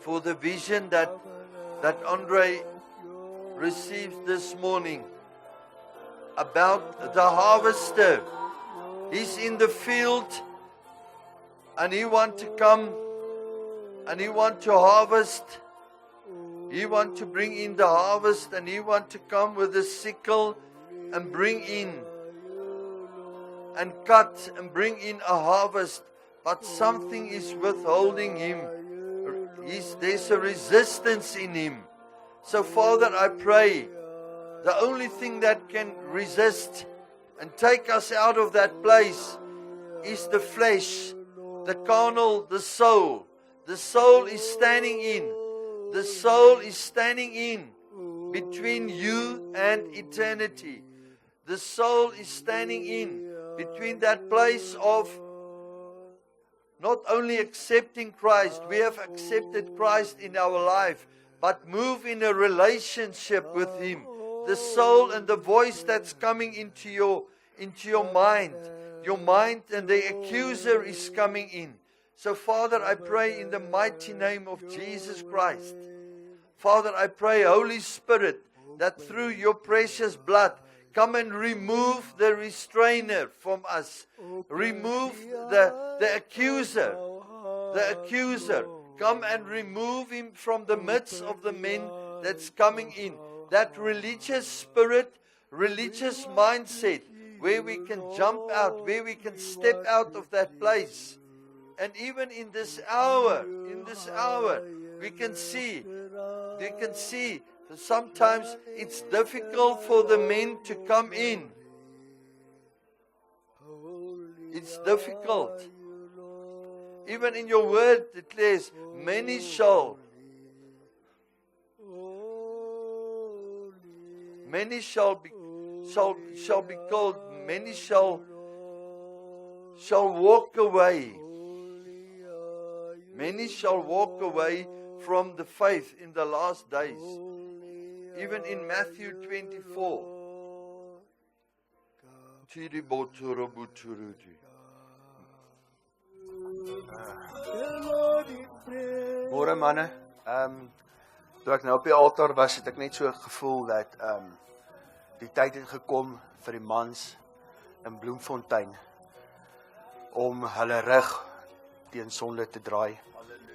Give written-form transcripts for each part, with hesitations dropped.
for the vision that Andre received this morning about the harvester. He's in the field and he wants to come and he wants to harvest. He wants to bring in the harvest and he wants to come with a sickle and bring in and cut and bring in a harvest. But something is withholding him. There's a resistance in him. So Father, I pray, the only thing that can resist and take us out of that place is the flesh, the carnal, the soul. The soul is standing in. The soul is standing in between you and eternity. The soul is standing in between that place of not only accepting Christ, we have accepted Christ in our life, but move in a relationship with Him. The soul and the voice that's coming into your mind and the accuser is coming in. So Father, I pray in the mighty name of Jesus Christ. Father, I pray, Holy Spirit, that through your precious blood, come and remove the restrainer from us. Remove the accuser. The accuser. Come and remove him from the midst of the men that's coming in. That religious spirit, religious mindset, where we can jump out, where we can step out of that place. And even in this hour, we can see, sometimes it's difficult for the men to come in. It's difficult. Even in your word it declares, many shall be called, many shall walk away. Many shall walk away from the faith in the last days. Even in Matthew 24. Môre manne, toe ek nou op die altaar was, het ek net so gevoel dat die tyd het gekom vir die mans in Bloemfontein om hulle rug teen sonde te draai.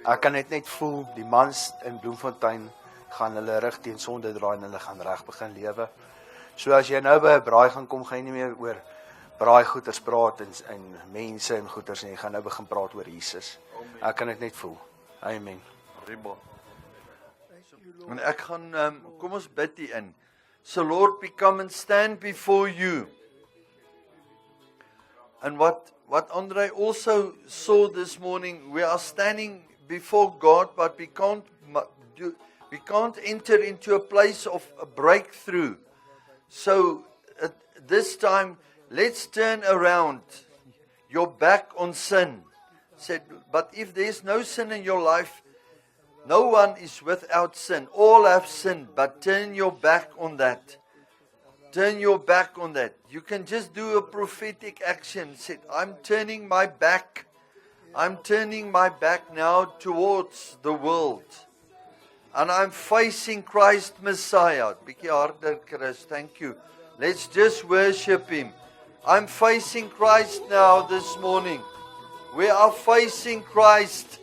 Ek kan net voel, die mans in Bloemfontein gaan hulle rug teen sonde draai en hulle gaan reg begin lewe. So as jy nou by 'n braai gaan kom, gaan jy nie meer oor braaigoeders praat en mense en goeders nie, jy gaan nou begin praat oor Jesus. Ek kan dit net voel. Amen. En ek gaan, kom ons bid hier in. So Lord, we come and stand before you. And what Andre also saw this morning, we are standing before God, but we can't enter into a place of a breakthrough. So at this time, let's turn around your back on sin. Said, but if there's no sin in your life, no one is without sin. All have sinned, but turn your back on that. Turn your back on that. You can just do a prophetic action. Said, I'm turning my back. I'm turning my back now towards the world. And I'm facing Christ Messiah. Bietjie harder, Chris. Thank you. Let's just worship Him. I'm facing Christ now this morning. We are facing Christ.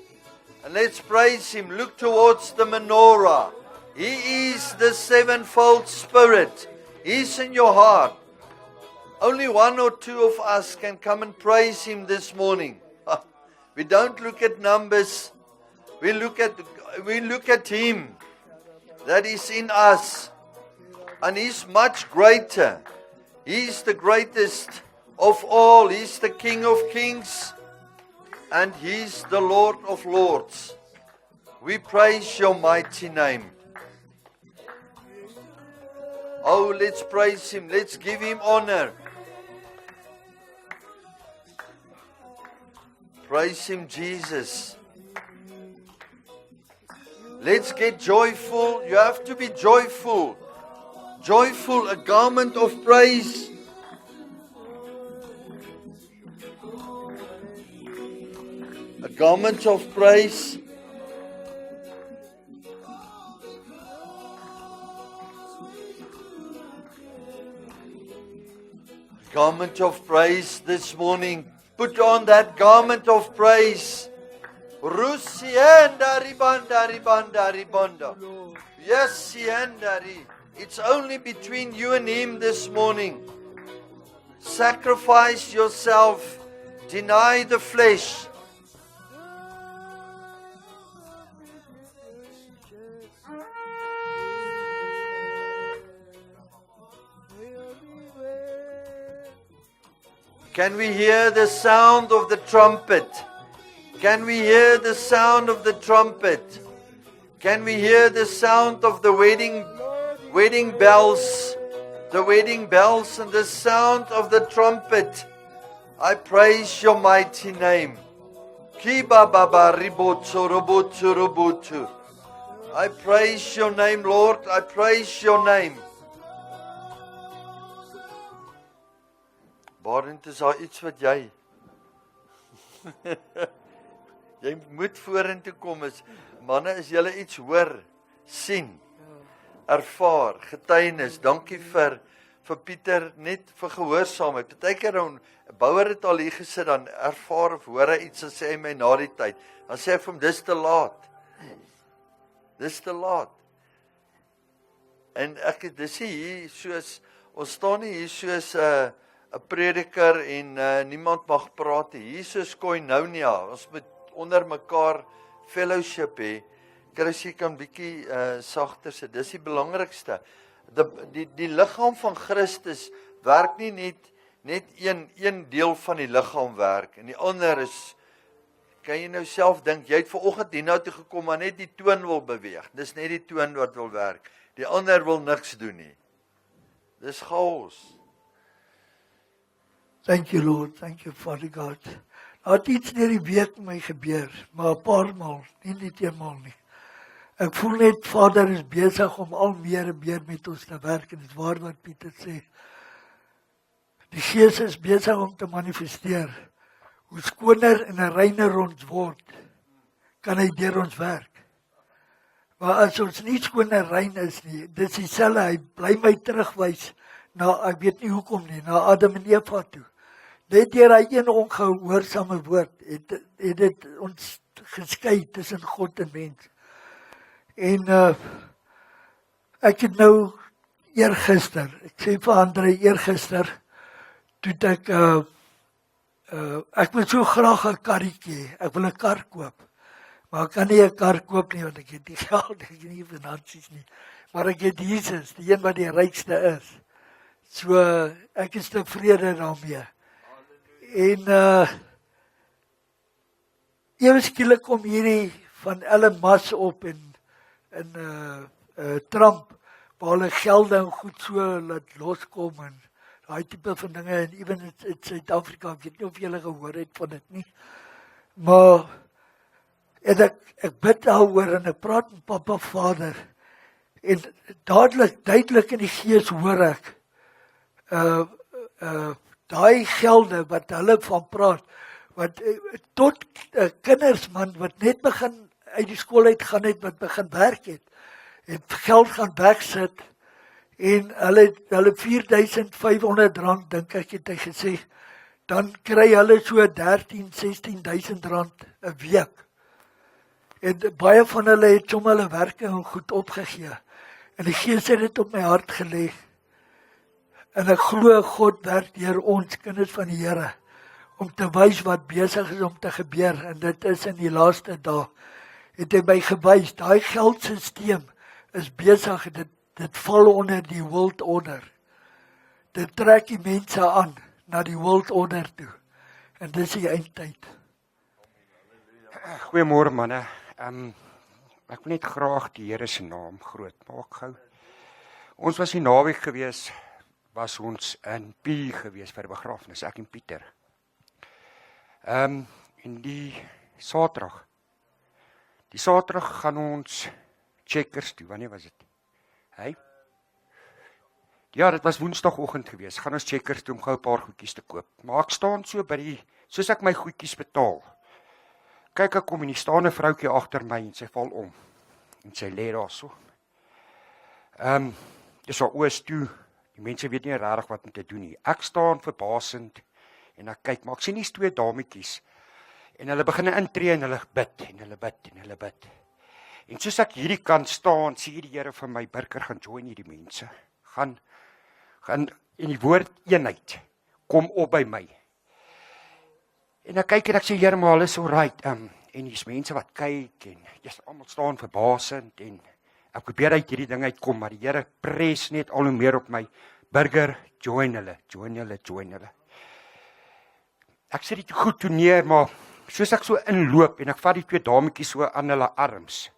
And let's praise Him. Look towards the menorah. He is the sevenfold Spirit. He's in your heart. Only one or two of us can come and praise Him this morning. We don't look at numbers. We look at Him that is in us. And He's much greater. He's the greatest of all. He's the King of Kings. And He's the Lord of Lords. We praise your mighty name. Oh, let's praise Him. Let's give Him honor. Praise Him, Jesus. Let's get joyful. You have to be joyful. Joyful, a garment of praise. A garment of praise. garment of praise this morning. Put on that garment of praise. Rusiendari bandari bandari banda. Yes, siendari. It's only between you and Him this morning. Sacrifice yourself. Deny the flesh. Can we hear the sound of the trumpet? Can we hear the sound of the trumpet? Can we hear the sound of the wedding bells? The wedding bells and the sound of the trumpet. I praise your mighty name. Kiba baba ribotsu robotsu robotu. I praise your name, Lord. I praise your name. Barend, is daar iets wat jy jy moet vorentoe kom is. Manne, as julle iets hoor, sien, ervaar, getuienis. Dankie vir Pieter net vir gehoorsaamheid. Partykeer dan Bouwer het al hier gesit, dan ervaar of hoor hy iets en sê hy my na die tyd. Dan sê hy vir hom, dis te laat. Dis te laat. En dis hier soos, ons staan nie hier soos 'n prediker en niemand mag praat nie. Hier soos koinonia. Ons moet onder mekaar fellowship hê. Chris, jy kan bietjie sagter sit. Dis die belangrikste. Die liggaam van Christus werk nie net een deel van die liggaam werk en die ander is, kan jy nou self dink, jy het vanoggend hier nou toe gekom, maar net die toon wil beweeg. Dis net die toon wat wil werk. Die ander wil niks doen nie. Dis chaos. Thank you, Lord. Thank you, Father God. Het iets deur die week met my gebeur, maar 'n paar maal, nie net eenmaal nie. Ek voel net, Vader is besig om al meer en meer met ons te werk, en dit is waar wat Pieter sê. Die Gees is besig om te manifesteer. Hoe skoner en reiner ons word, kan hy deur ons werk. Maar as ons nie skoon en rein is nie, dis dieselfde, hy bly my terugwys na, ek weet nie hoekom nie, na Adam en Eva toe. Net deur hy een ongehoorsame woord, het dit ons geskei tussen God en mens. En ek het nou eergister, ek sê vir Andre eergister, toe ek wil so graag 'n karretjie hê, ek wil 'n kar koop. Maar ek kan nie 'n kar koop nie, want ek het nie geld, ek het nie finansies nie. Maar ek het Jesus, die een wat die rykste is. So, ek is tevrede daarmee. En ewe skielik kom hierdie van Elon Musk op en Trump, waar hulle gelde en goed so laat loskom en daai tipe van dinge, en even in Suid-Afrika, ek weet nie of julle gehoor het van dit nie. Maar en ek bid daaroor en ek praat met Papa Vader, en duidelik in die Gees hoor ek, daai gelde wat hulle van praat, wat tot kinders man, wat net begin uit die skool uit gaan het, wat begin werk het geld gaan wegsit, en hulle 4.500 rand, dink ek het hy gesê, dan kry hulle so 13.000-16.000 rand 'n week. En baie van hulle het sommer hulle werke en goed opgegee. En die Gees het dit op my hart gelê. En ek glo God werk deur ons kinders van die Here om te wys wat besig is om te gebeur, en dit is in die laaste dae. Het hy my gewys, daai geldstelsel is besig, dit val onder die world order. Dit trek die mense aan na die world order toe. En dis die eindtyd. Goeiemôre manne. Ek wil net graag die Here se naam groot maak gou. Ons was die naweek gewees, was ons in P gewees vir 'n begrafnis, ek en Pieter. En die Saterdag gaan ons Checkers toe. Wanneer was dit? Hey? Ja, dit was Woensdagoggend gewees. Gaan ons Checkers toe om gou 'n paar goedjies te koop. Maar ek staan so by die, soos ek my goedjies betaal. Kyk, ek kom en hier staan 'n vroutjie agter my en sy val om. En sy lê daar so. Dis haar oë toe Die mense weet nie regtig wat om te doen nie. Ek staan verbasend en ek kyk, maar ek sien nie 2 dametjies. En hulle begin intree en hulle bid en hulle bid en hulle bid. En soos ek hierdie kant staan, sê die Here vir my, Burger, gaan join hierdie mense. Gaan en die woord eenheid kom op by my. En ek kyk en ek sê, Here, maar alles is alright. En hier's mense wat kyk en almal staan verbasend en ek probeer uit hierdie ding uitkom, maar die Here pres net al hoe meer op my. Burger, join hulle, join hulle, join hulle. Ek sit dit goed toe neer, maar soos ek so inloop en ek vat die 2 dametjies so aan hulle arms,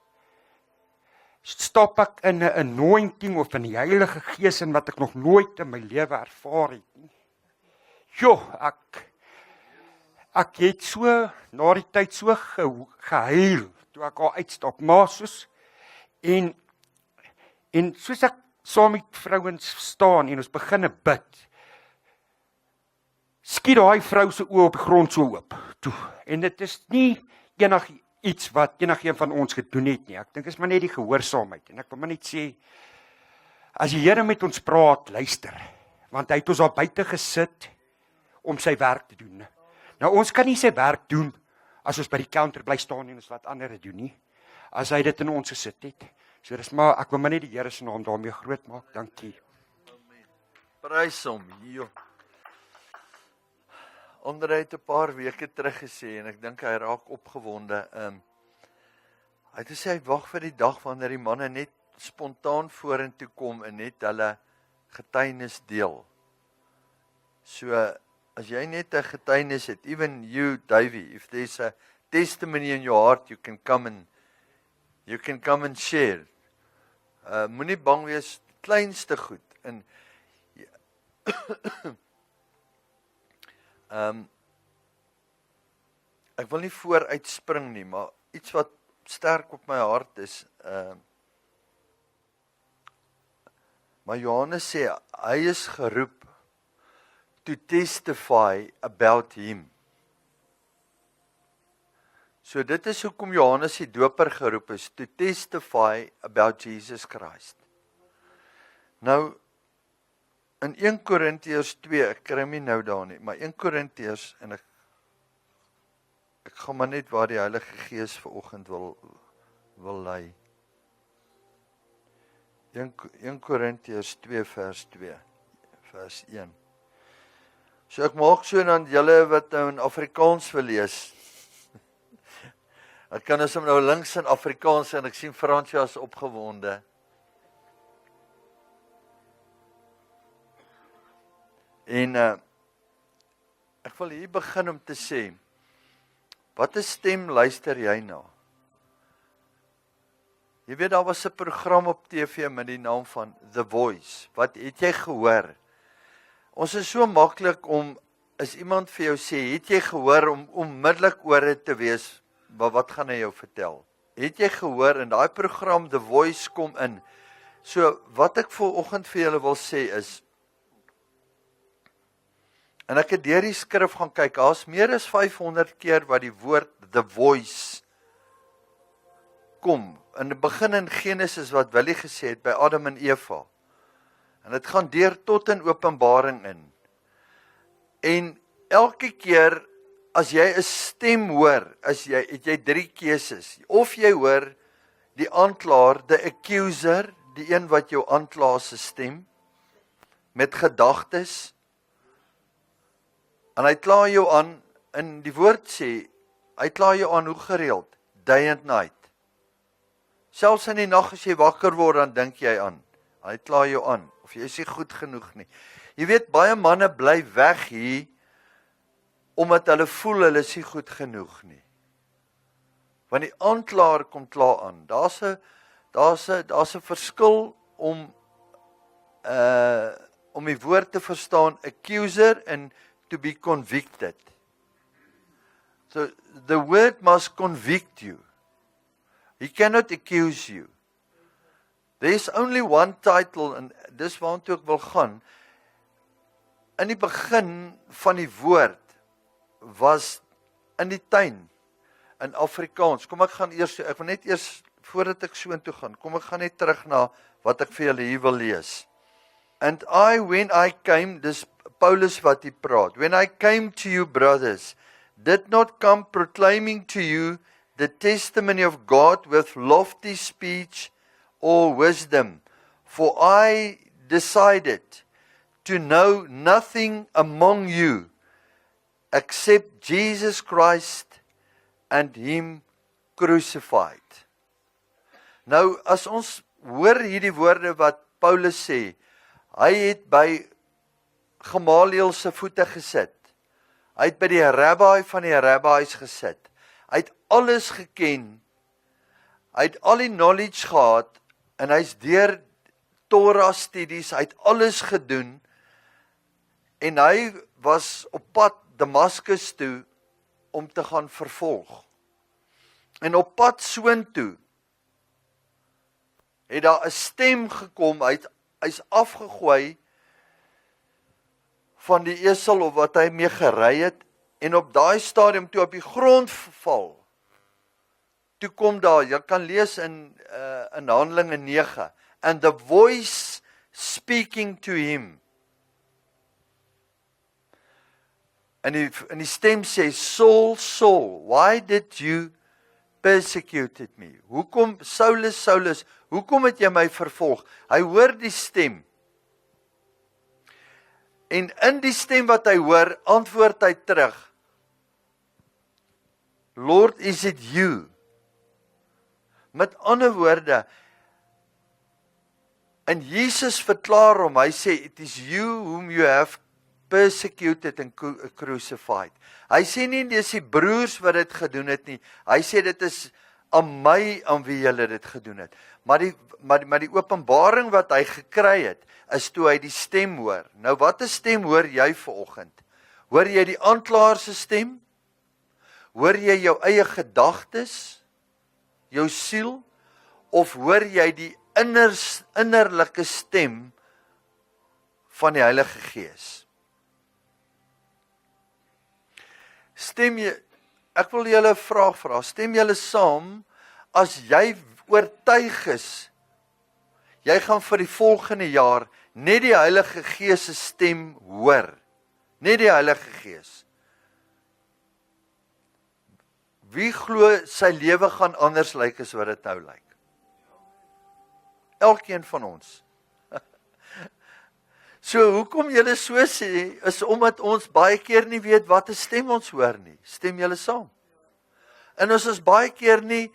stap ek in 'n anointing of in die Heilige Gees in wat ek nog nooit in my lewe ervaar het nie. Jo, ek het so na die tyd so gehuil toe ek al uitstap, maar soos en soos ek saam met vrouens staan en ons begin bid, skiet daai vrou se oë op die grond so oop. Toe. En dit is nie iets wat enigeen van ons gedoen het nie. Ek dink is maar net die gehoorsaamheid. En ek wil maar net sê, as die Here met ons praat, luister. Want hy het ons daar buite gesit om sy werk te doen. Nou ons kan nie sy werk doen as ons by die counter bly staan en ons laat ander doen nie. As hy dit in ons gesit het. So dis maar, ek wil maar net die Here se naam daarmee groot maak. Dankie. Prys hom, joh. Andre het 'n paar weke terug gesê en ek dink hy raak opgewonde. Hy het gesê hy wag vir die dag wanneer die manne net spontaan vorentoe kom en net hulle getuienis deel. So as jy net 'n getuienis het, even you, Davey, if there's a testimony in your heart, you can come and share. Moenie bang wees, kleinste goed. En ek wil nie vooruitspring nie, maar iets wat sterk op my hart is, maar Johannes sê, hy is geroep to testify about him. So dit is hoekom Johannes die doper geroep is, to testify about Jesus Christ. Nou, in 1 Korintiërs 2, ek kry my nou daar nie, maar 1 Korintiërs, en ek gaan maar net waar die Heilige Gees vanoggend wil lei. 1 Korintiërs 2 vers 2, vers 1. So ek maak so dan julle wat nou in Afrikaans wil lees. Ek kan ons nou links in Afrikaans en ek sien Fransja is opgewonde. En ek wil hier begin om te sê, watter stem luister jy na? Jy weet, daar was 'n program op TV met die naam van The Voice. Wat het jy gehoor? Ons is so maklik om, as iemand vir jou sê, het jy gehoor om onmiddellik oor dit te wees, maar wat gaan hy jou vertel? Het jy gehoor in daai program The Voice kom in? So wat ek vanoggend vir julle wil sê is, en ek het deur die skrif gaan kyk, daar's meer as 500 keer wat die woord The Voice kom. In die begin in Genesis wat Willie gesê het by Adam en Eva. En dit gaan deur tot in Openbaring in. En elke keer as jy 'n stem hoor, het jy 3 keuses. Of jy hoor die aanklaer, the accuser, die een wat jou aankla se stem, met gedagtes, en hy kla jou aan, in die woord sê, hy kla jou aan hoe gereeld, day and night. Selfs in die nag as jy wakker word, dan dink jy aan, hy kla jou aan, of jy is nie goed genoeg nie. Jy weet, baie manne bly weg hier, omdat hulle voel hulle is nie goed genoeg nie. Want die aanklaer kom klaar aan. Daar's 'n verskil om die woord te verstaan, accuser en to be convicted. So the word must convict you. He cannot accuse you. There's only one title, en dis waartoe ek wil gaan. In die begin van die woord was in die tuin, in Afrikaans. Kom ek wil net eers, voordat ek so intoe gaan, kom ek gaan net terug na wat ek vir julle hier wil lees. And I, when I came, dis Paulus wat hy praat, when I came to you, brothers, did not come proclaiming to you the testimony of God with lofty speech or wisdom, for I decided to know nothing among you except Jesus Christ and Him crucified. Nou, as ons hoor hierdie woorde wat Paulus sê, hy het by Gamaliel se voete gesit. Hy het by die rabbi van die rabbis gesit. Hy het alles geken. Hy het al die knowledge gehad en hy's deur Torah studies, hy het alles gedoen en hy was op pad Damaskus toe om te gaan vervolg. En op pad soontoe het daar 'n stem gekom, hy's afgegooi van die esel of wat hy mee gery het, en op daai stadium toe op die grond val, toe kom daar, jy kan lees in Handelinge 9, and the voice speaking to him, en die stem sê, Saul, Saul, why did you persecuted me? Hoekom, Saulus, Saulus, hoekom het jy my vervolg? Hy hoor die stem. En in die stem wat hy hoor, antwoord hy terug. Lord, is it you? Met ander woorde, en Jesus verklaar hom, hy sê, it is you whom you have persecuted and crucified. Hy sê nie, dis die broers wat dit gedoen het nie, hy sê dit is aan my, aan wie julle dit gedoen het. Maar die openbaring wat hy gekry het, is toe hy die stem hoor. Nou wat 'n stem hoor jy vanoggend? Hoor jy die aanklaer se stem? Hoor jy jou eie gedagtes? Jou siel? Of hoor jy die innerlike stem van die Heilige Gees? Stem jy, ek wil julle 'n vraag vra, stem julle saam, as jy oortuig is, jy gaan vir die volgende jaar net die Heilige Gees se stem hoor, net die Heilige Gees. Wie glo sy lewe gaan anders lyk as wat dit nou lyk? Elkeen van ons. So, hoekom julle so sê, is omdat ons baie keer nie weet wat 'n stem ons hoor nie. Stem julle saam? En ons is baie keer nie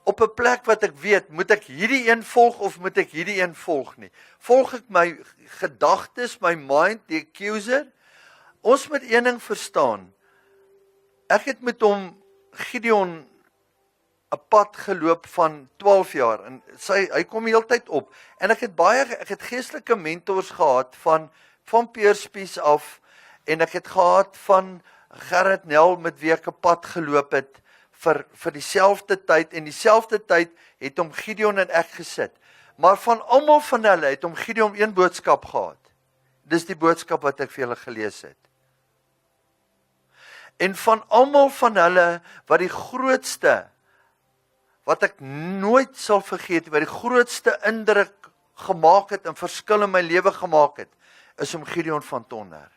op 'n plek wat ek weet, moet ek hierdie een volg of moet ek hierdie een volg nie? Volg ek my gedagtes, my mind, die accuser? Ons moet een ding verstaan. Ek het met hom, Gideon, 'n pad geloop van 12 jaar en hy kom heeltyd op en ek het geestelike mentors gehad van Peerspies af en ek het gehad van Gerrit Nel met wie ek 'n pad geloop het vir dieselfde tyd en dieselfde tyd het hom Gideon en ek gesit. Maar van almal van hulle het hom Gideon een boodskap gehad. Dis die boodskap wat ek vir julle gelees het. En van almal van hulle wat die grootste, wat ek nooit sal vergeet, wat die grootste indruk gemaak het en verskil in my lewe gemaak het, is om Gideon van Tonner.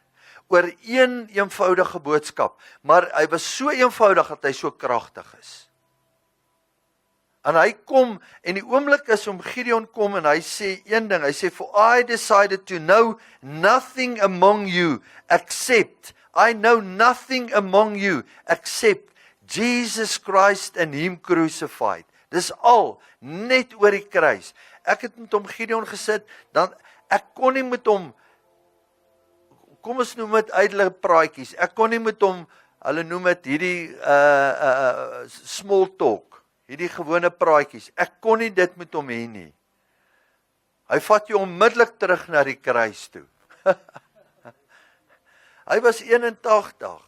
Oor een eenvoudige boodskap, maar hy was so eenvoudig dat hy so kragtig is. En hy kom, en die oomblik is om Gideon kom en hy sê een ding, hy sê, for I decided to know nothing among you except, I know nothing among you except Jesus Christ and Him crucified. Dis al, net oor die kruis. Ek het met hom Gideon gesit, dan ek kon nie met hom, kom ons noem dit uitle praatjies, ek kon nie met hom, hulle noem dit hierdie small talk, hierdie gewone praatjies, ek kon nie dit met hom hê nie. Hy vat jou onmiddellik terug na die kruis toe. Hy was 81,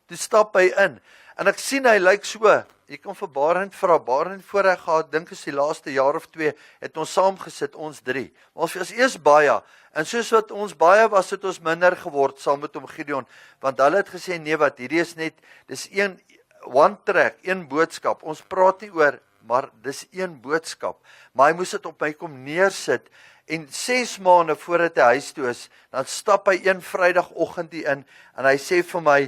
toe stap hy in, en ek sien hy lyk so, jy kan vir Barend vra, Barend voor hy gehad, dink is die laaste jaar of 2, het ons saam gesit, ons 3, maar ons was eers baie, en soos wat ons baie was, het ons minder geword, saam met hom Gideon, want hulle het gesê, nee wat, hierdie is net, dis one track, een boodskap, ons praat nie oor maar dis een boodskap. Maar hy moes dit op my kom neersit, en 6 maande voordat hy huis toe is, dan stap hy een Vrydagoggend hier in, en hy sê vir my,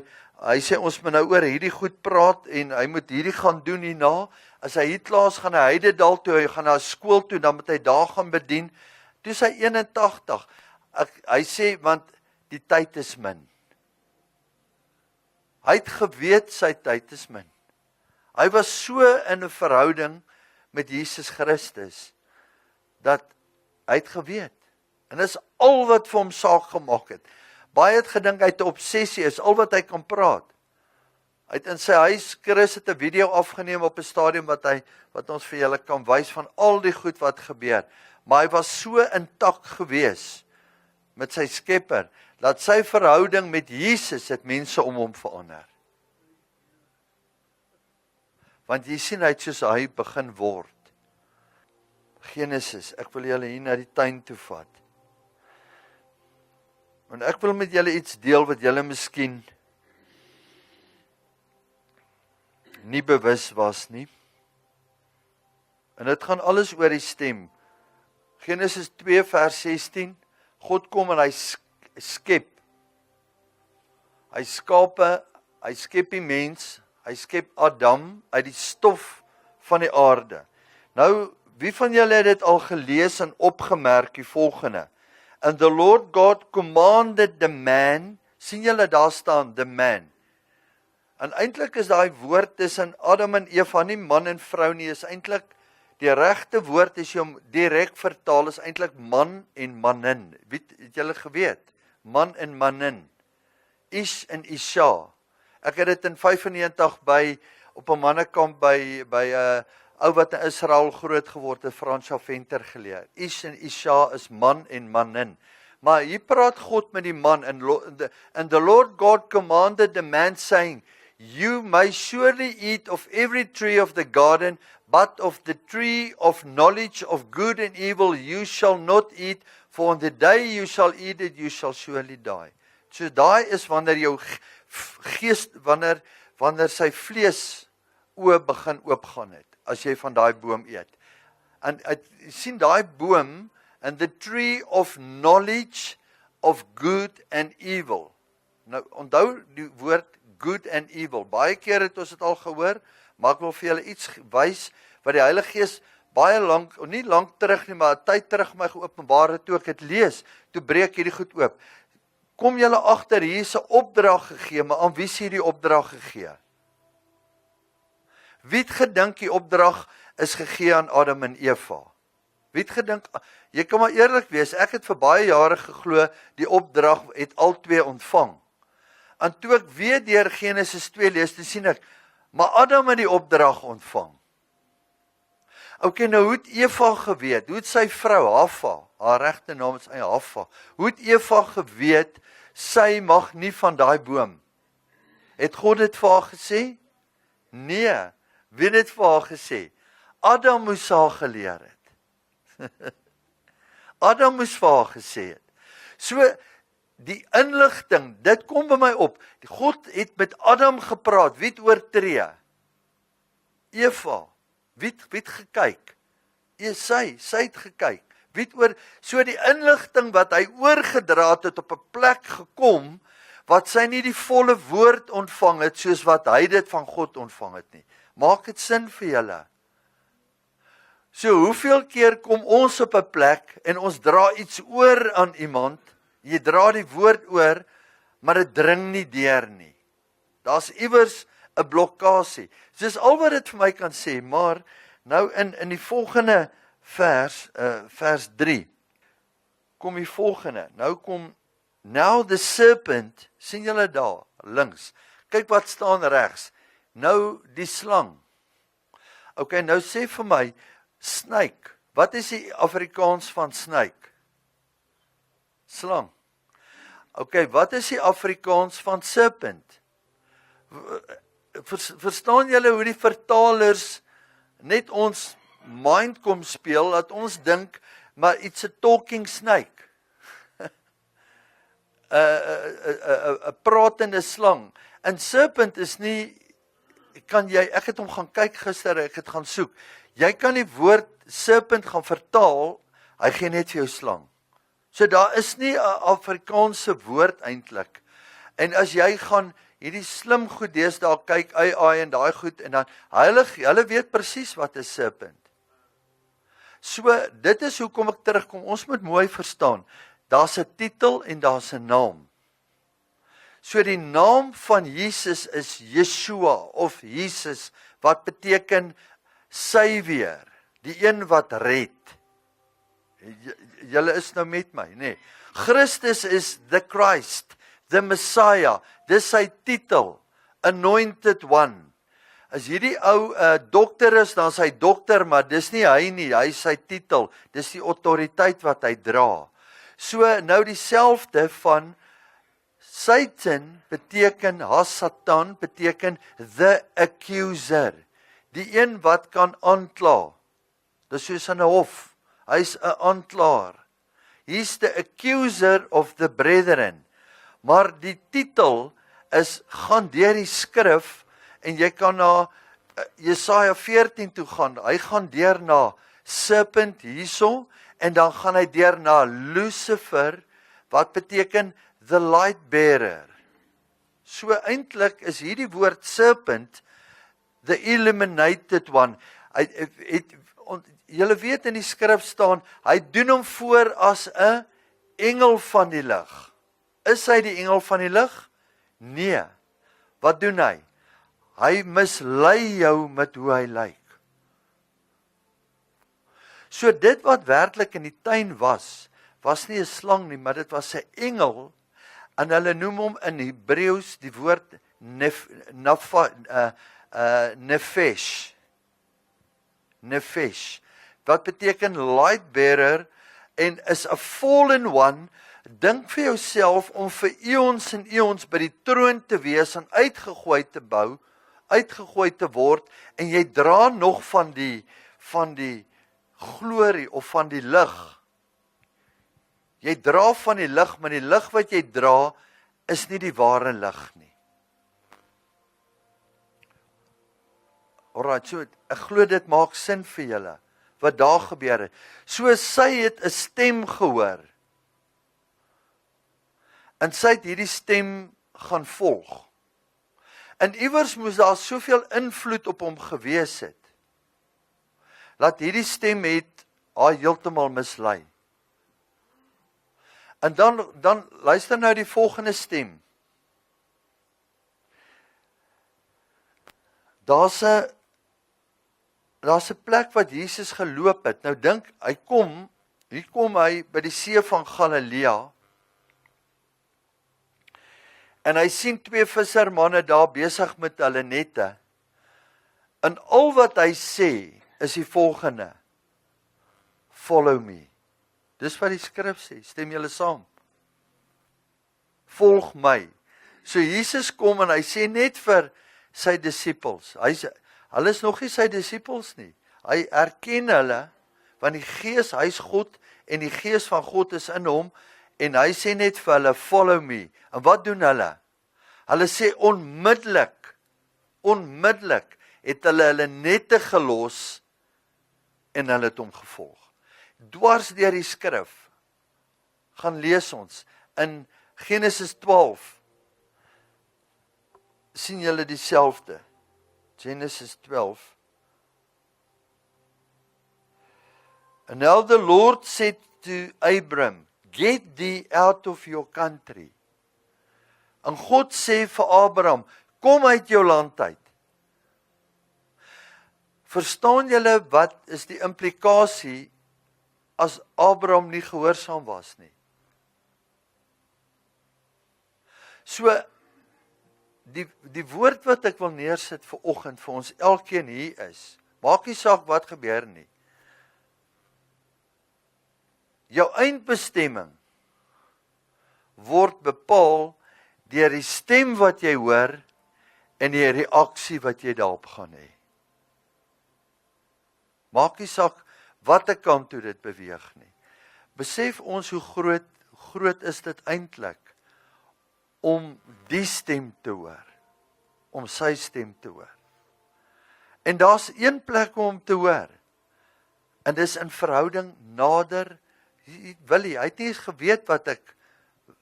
hy sê ons moet nou oor hierdie goed praat, en hy moet hierdie gaan doen hierna. As hy hier klaar is, gaan hy Heidedal toe, hy gaan na skool toe, dan moet hy daar gaan bedien. Toe is hy 81. Hy sê, want die tyd is min. Hy het geweet sy tyd is min. Hy was so in 'n verhouding met Jesus Christus, dat hy het geweet. En dis al wat vir hom saak gemaak het. Baie het gedink hy het 'n obsessie, is al wat hy kan praat. Hy het in sy huis, Chris het 'n video afgeneem op 'n stadium wat ons vir julle kan wys van al die goed wat gebeur. Maar hy was so intak gewees met sy Skepper, dat sy verhouding met Jesus het mense om hom verander. Want jy sien, hy het soos hy begin word. Genesis, ek wil julle hier na die tuin toe vat. En ek wil met julle iets deel wat julle miskien nie bewus was nie. En dit gaan alles oor die stem. Genesis 2 vers 16, God kom en hy skep. Hy skep die mens, hy skep Adam uit die stof van die aarde. Nou, wie van julle het dit al gelees en opgemerk die volgende? And the Lord God commanded the man, sien julle daar staan, the man. En eintlik is daai woord tussen Adam en Eva, nie man en vrou nie, is eintlik, die regte woord as jy hom direk vertaal, is eintlik man en manin. Het julle geweet? Man en manin. Ish en Isha. Ek het dit in 95 op 'n mannekamp by 'n ou wat in Israel groot geword het, Fransja Venter geleer. Ish en Isha is man en manin. Maar hier praat God met die man, and the Lord God commanded the man saying, you may surely eat of every tree of the garden, but of the tree of knowledge of good and evil you shall not eat, for on the day you shall eat it, you shall surely die. So daai is wanneer jou gees, wanneer sy vlees oë begin oopgaan het, as jy van daai boom eet. En sien daai boom, and the tree of knowledge of good and evil. Nou, onthou die woord good and evil. Baie keer het ons dit al gehoor, maar ek wil vir julle iets wys, wat die Heilige Gees baie lank, nie lank terug nie, maar 'n tyd terug my geopenbaar het, toe ek het lees, toe breek hierdie goed oop. Kom julle agter, hier is 'n opdrag gegee, maar aan wie is hierdie opdrag gegee? Wie het gedink die opdrag is gegee aan Adam en Eva? Wie het gedink, jy kan maar eerlik wees, ek het vir baie jare geglo, die opdrag het al twee ontvang. En toe ek weer deur Genesis 2 lees, dan sien ek, maar Adam het die opdrag ontvang. Okay, nou hoe het Eva geweet, hoe het sy vrou Hawa, haar regte naam is Hawa, hoe het Eva geweet, sy mag nie van daai boom? Het God dit vir haar gesê? Nee, wie het dit vir haar gesê? Adam moes haar geleer het. Adam moes vir haar gesê het. So, die inligting, dit kom by my op. God het met Adam gepraat, wie het oortree? Eva, wie het gekyk? Sy het gekyk. Wie het oor, so die inligting wat hy oorgedra het op 'n plek gekom, wat sy nie die volle woord ontvang het, soos wat hy dit van God ontvang het nie. Maak dit sin vir julle? So hoeveel keer kom ons op 'n plek, en ons dra iets oor aan iemand, jy dra die woord oor, maar dit dring nie deur nie. Daar's iewers 'n blokkasie. So dis al wat dit vir my kan sê, maar nou in die volgende vers 3, kom die volgende, nou kom, now the serpent, sien julle daar, links, kyk wat staan regs, nou die slang. Okay, nou sê vir my, snake, wat is die Afrikaans van snake? Slang. Okay, wat is die Afrikaans van serpent? Verstaan julle hoe die vertalers net ons mind kom speel, dat ons dink, maar it's a talking snake. 'n pratende slang. En serpent is nie ek het hom gaan kyk gister, ek het gaan soek. Jy kan die woord serpent gaan vertaal, hy gee net vir jou slang. So daar is nie 'n Afrikaanse woord eintlik. En as jy gaan hierdie slim goed deesdae kyk, AI en daai goed, en dan, hulle weet presies wat is serpent. So, dit is hoekom ek terugkom, ons moet mooi verstaan, daar's 'n titel en daar's 'n naam. So die naam van Jesus is Yeshua of Jesus, wat beteken Savior, die een wat red. Julle is nou met my, nee. Christus is the Christ, the Messiah, dis sy titel, Anointed One. As hierdie ou dokter is, dan is hy dokter, maar dis nie hy nie, hy is sy titel, dis die autoriteit wat hy dra. So nou dieselfde van Satan beteken, Satan beteken the accuser, die een wat kan aankla. Dis soos in 'n hof, hy's 'n aanklaer. He's the accuser of the brethren. Maar die titel is, gaan deur die skrif, en jy kan na Jesaja 14 toe gaan, hy gaan deur na serpent hierso, en dan gaan hy deur na Lucifer, wat beteken the light bearer. So eintlik is hierdie woord serpent, the illuminated one. Julle weet in die skrif staan, hy doen hom voor as 'n engel van die lig. Is hy die engel van die lig? Nee. Wat doen hy? Hy mislei jou met hoe hy lyk. So dit wat werklik in die tuin was nie 'n slang nie, maar dit was 'n engel, en hulle noem hom in Hebreëus die woord nefesh. Nefesh. Wat beteken light bearer, en is 'n fallen one. Dink vir jouself om vir eons en eons by die troon te wees en uitgegooi te word, en jy dra nog van die glorie of van die lig. Jy dra van die lig, maar die lig wat jy dra is nie die ware lig nie. Alright, so ek glo dit maak sin vir julle wat daar gebeur het. So sy het 'n stem gehoor. En sy het hierdie stem gaan volg. En iewers moes daar soveel invloed op hom gewees het, dat hierdie stem het haar heeltemal mislei. En dan luister nou die volgende stem. Daar's 'n plek wat Jesus geloop het. Nou dink, hier kom hy by die see van Galilea, en hy sien 2 vissermanne daar besig met hulle nette. En al wat hy sê is die volgende: Follow me. Dis wat die skrif sê, stem julle saam? Volg my. So Jesus kom en hy sê net vir sy disippels, hulle is nog nie sy disippels nie. Hy erken hulle, want die Gees, hy's God, en die Gees van God is in hom, en hy sê net vir hulle, follow me. En wat doen hulle? Hulle sê onmiddellik het hulle nette gelos, en hulle het hom gevolg. Dwars deur die skrif, gaan lees ons, in Genesis 12, sien julle dieselfde. Genesis 12. And now the Lord said to Abram, get thee out of your country. En God sê vir Abraham, kom uit jou land uit. Verstaan julle wat is die implikasie as Abraham nie gehoorsaam was nie? So, die woord wat ek wil neersit vir oggend vir ons elkeen hier is, maak nie saak wat gebeur nie. Jou eindbestemming word bepaal deur die stem wat jy hoor en die reaksie wat jy daarop gaan hê. Maak nie saak watter kant toe dit beweeg nie. Besef ons hoe groot is dit eintlik om die stem te hoor, om sy stem te hoor. En daar's een plek om te hoor. En dis in verhouding nader. Willie, hy het nie eens geweet wat ek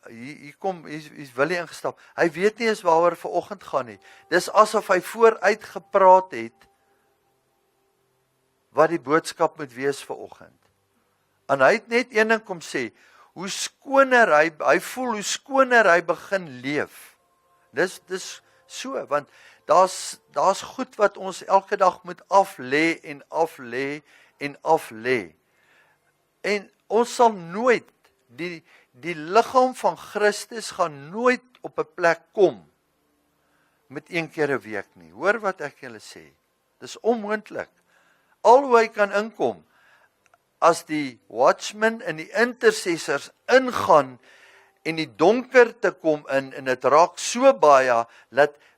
hier kom, hier's Willie ingestap. Hy weet nie eens waaroor vanoggend gaan nie. Dis asof hy vooruit gepraat het wat die boodskap moet wees vanoggend. En hy het net een ding kom sê, hoe skoner hy voel hoe skoner hy begin leef. Dis so, want daar's goed wat ons elke dag moet aflê en aflê en aflê. En ons sal nooit die liggaam van Christus gaan nooit op 'n plek kom met een keer 'n week nie. Hoor wat ek julle sê. Dis onmoontlik. Al hoe hy kan inkom as die watchmen en die intercessors ingaan en die donker te kom in en dit raak so baie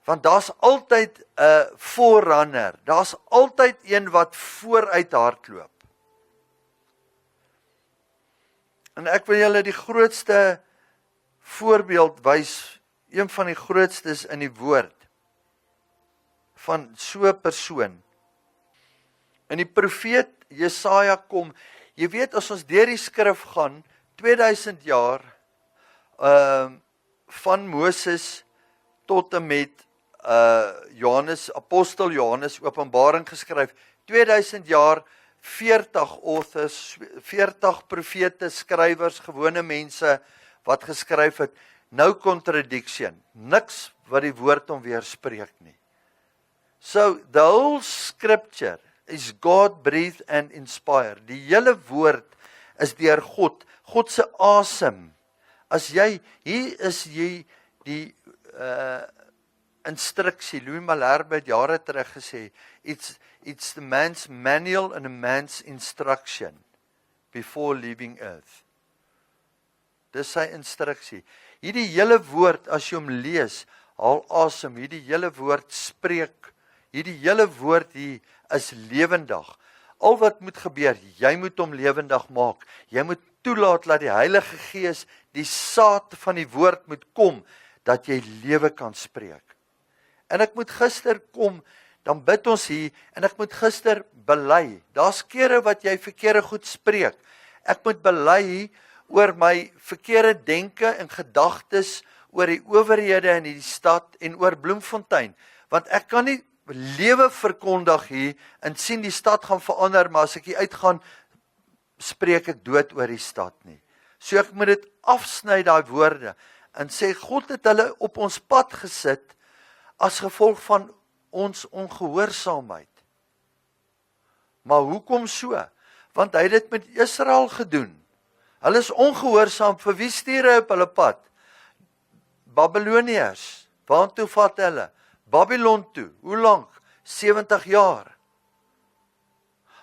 want daar's altyd 'n forerunner. Daar's altyd een wat vooruit hardloop. En ek wil julle die grootste voorbeeld wys, een van die grootstes in die woord van so 'n persoon. En die profeet Jesaja kom, jy weet as ons deur die skrif gaan, 2000 jaar van Moses tot en met apostel Johannes Openbaring geskryf, 2000 jaar 40 authors, 40 profete, skrywers, gewone mense wat geskryf het, no contradiction, niks wat die woord hom weerspreek nie. So, the whole scripture is God breathed and inspired. Die hele woord is deur God, God se asem. Hier is jy die instruksie, Louis Malherbe het jare terug gesê, it's the man's manual and a man's instruction before leaving earth. Dis sy instruksie. Hierdie hele woord, as jy hom lees, haal asem, hierdie hele woord spreek, hierdie hele woord hier is lewendig. Al wat moet gebeur, jy moet hom lewendig maak. Jy moet toelaat dat die Heilige Gees, die saad van die woord moet kom, dat jy lewe kan spreek. En ek moet gister kom, dan bid ons hier, en ek moet gister bely. Daar's kere wat jy verkeerde goed spreek. Ek moet bely oor my verkeerde denke en gedagtes oor die owerhede in die stad en oor Bloemfontein. Want ek kan nie lewe verkondig hier en sien die stad gaan verander, maar as ek hier uitgaan, spreek ek dood oor die stad nie. So ek moet dit afsny, daai woorde, en sê, God het hulle op ons pad gesit, as gevolg van ons ongehoorsaamheid. Maar hoekom so? Want hy het dit met Israel gedoen. Hulle is ongehoorsaam, vir wie stuur hy op hulle pad? Babyloniërs, waartoe vat hulle? Babylon toe, hoe lank? 70 jaar.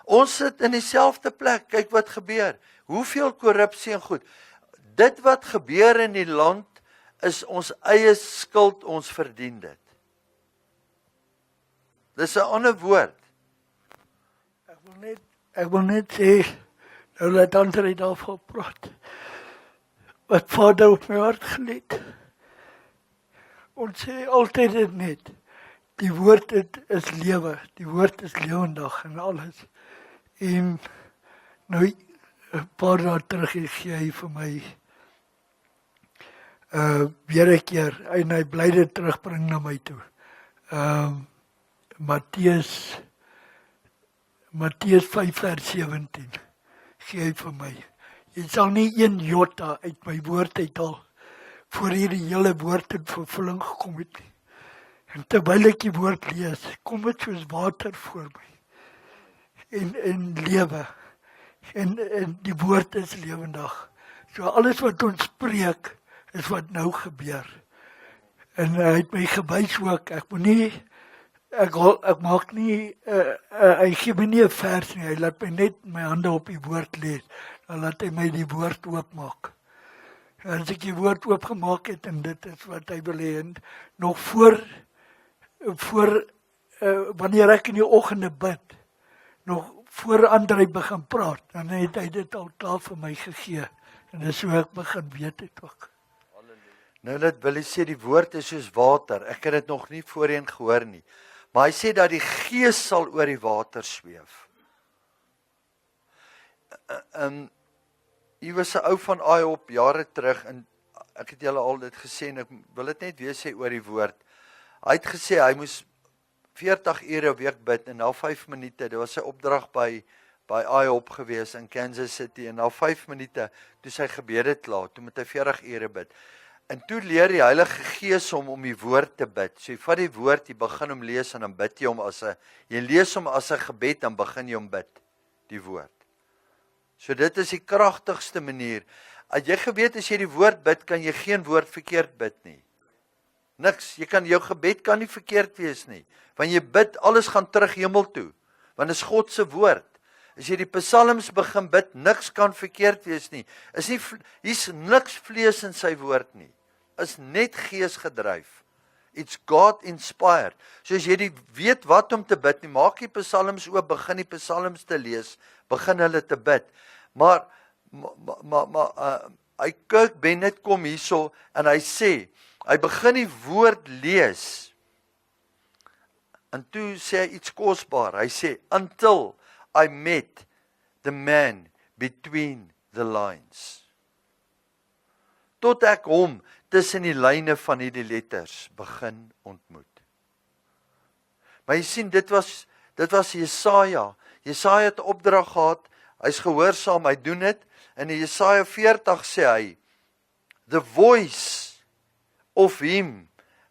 Ons sit in dieselfde plek, kyk wat gebeur. Hoeveel korrupsie en goed. Dit wat gebeur in die land, is ons eie skuld, ons verdien dit. Dis 'n ander woord. Ek wil net sê, nou laat André daarvan praat, wat Vader op my hart gelê. Ons sê altyd dit net, die woord is lewe, die woord is lewendig en alles. En nou, 'n paar dae terug gee hy vir my weer 'n keer, en hy bly dit terugbring na my toe. Matteus 5 vers 17 gee hy vir my. Jy sal nie een jota uit my woord uithaal voor hierdie hele woord in vervulling gekom het nie. En terwyl ek die woord lees, kom dit soos water voor my. En lewe. En die woord is lewendig. So alles wat ons spreek, is wat nou gebeur. En hy het my gewys ook, ek maak nie, hy gee my nie 'n vers nie, hy laat my net my hande op die woord lees, dan laat hy my die woord oopmaak. En as ek die woord oopgemaak het, en dit is wat hy wil hê, en nog voor wanneer ek in die oggende bid, nog voor André begin praat, dan het hy dit al klaar vir my gegee, en dis hoe ek begin weet het ook. Nou dat wil hy sê, die woord is soos water, ek het dit nog nie voorheen gehoor nie, Maar hy sê dat die Gees sal oor die water zweef. Hier was 'n ou van IHOP jare terug en ek het julle al dit gesê en ek wil dit net weer sê oor die woord. Hy het gesê hy moes 40 ure 'n week bid en na 5 minute, dit was sy opdrag by IHOP gewees in Kansas City en na 5 minute toe sy gebede klaar, toe moet hy 40 ure bid. En toe leer die Heilige Gees hom om die woord te bid. So jy vat die woord, jy begin hom lees en dan bid jy hom jy lees hom as 'n gebed, dan begin jy hom bid, die woord. So dit is die kragtigste manier. As jy geweet as jy die woord bid, kan jy geen woord verkeerd bid nie. Niks, jou gebed kan nie verkeerd wees nie. Want jy bid, alles gaan terug hemel toe. Want dit is God se woord. As jy die psalms begin bid, niks kan verkeerd wees nie. Hier's niks vlees in sy woord nie. Is net gees gedryf. It's God inspired. So as jy weet wat om te bid, nie maak die psalms oop, begin die psalms te lees, begin hulle te bid. Maar Kirk Bennett kom hierso en hy sê, hy begin die woord lees. En toe sê hy iets kosbaar. Hy sê, until I met the man between the lines. Tot ek hom tussen die lyne van hierdie letters begin ontmoet. Maar jy sien, dit was Jesaja. Jesaja het 'n opdrag gehad, hy's gehoorsaam, hy doen dit. En in Jesaja 40 sê hy, the voice of him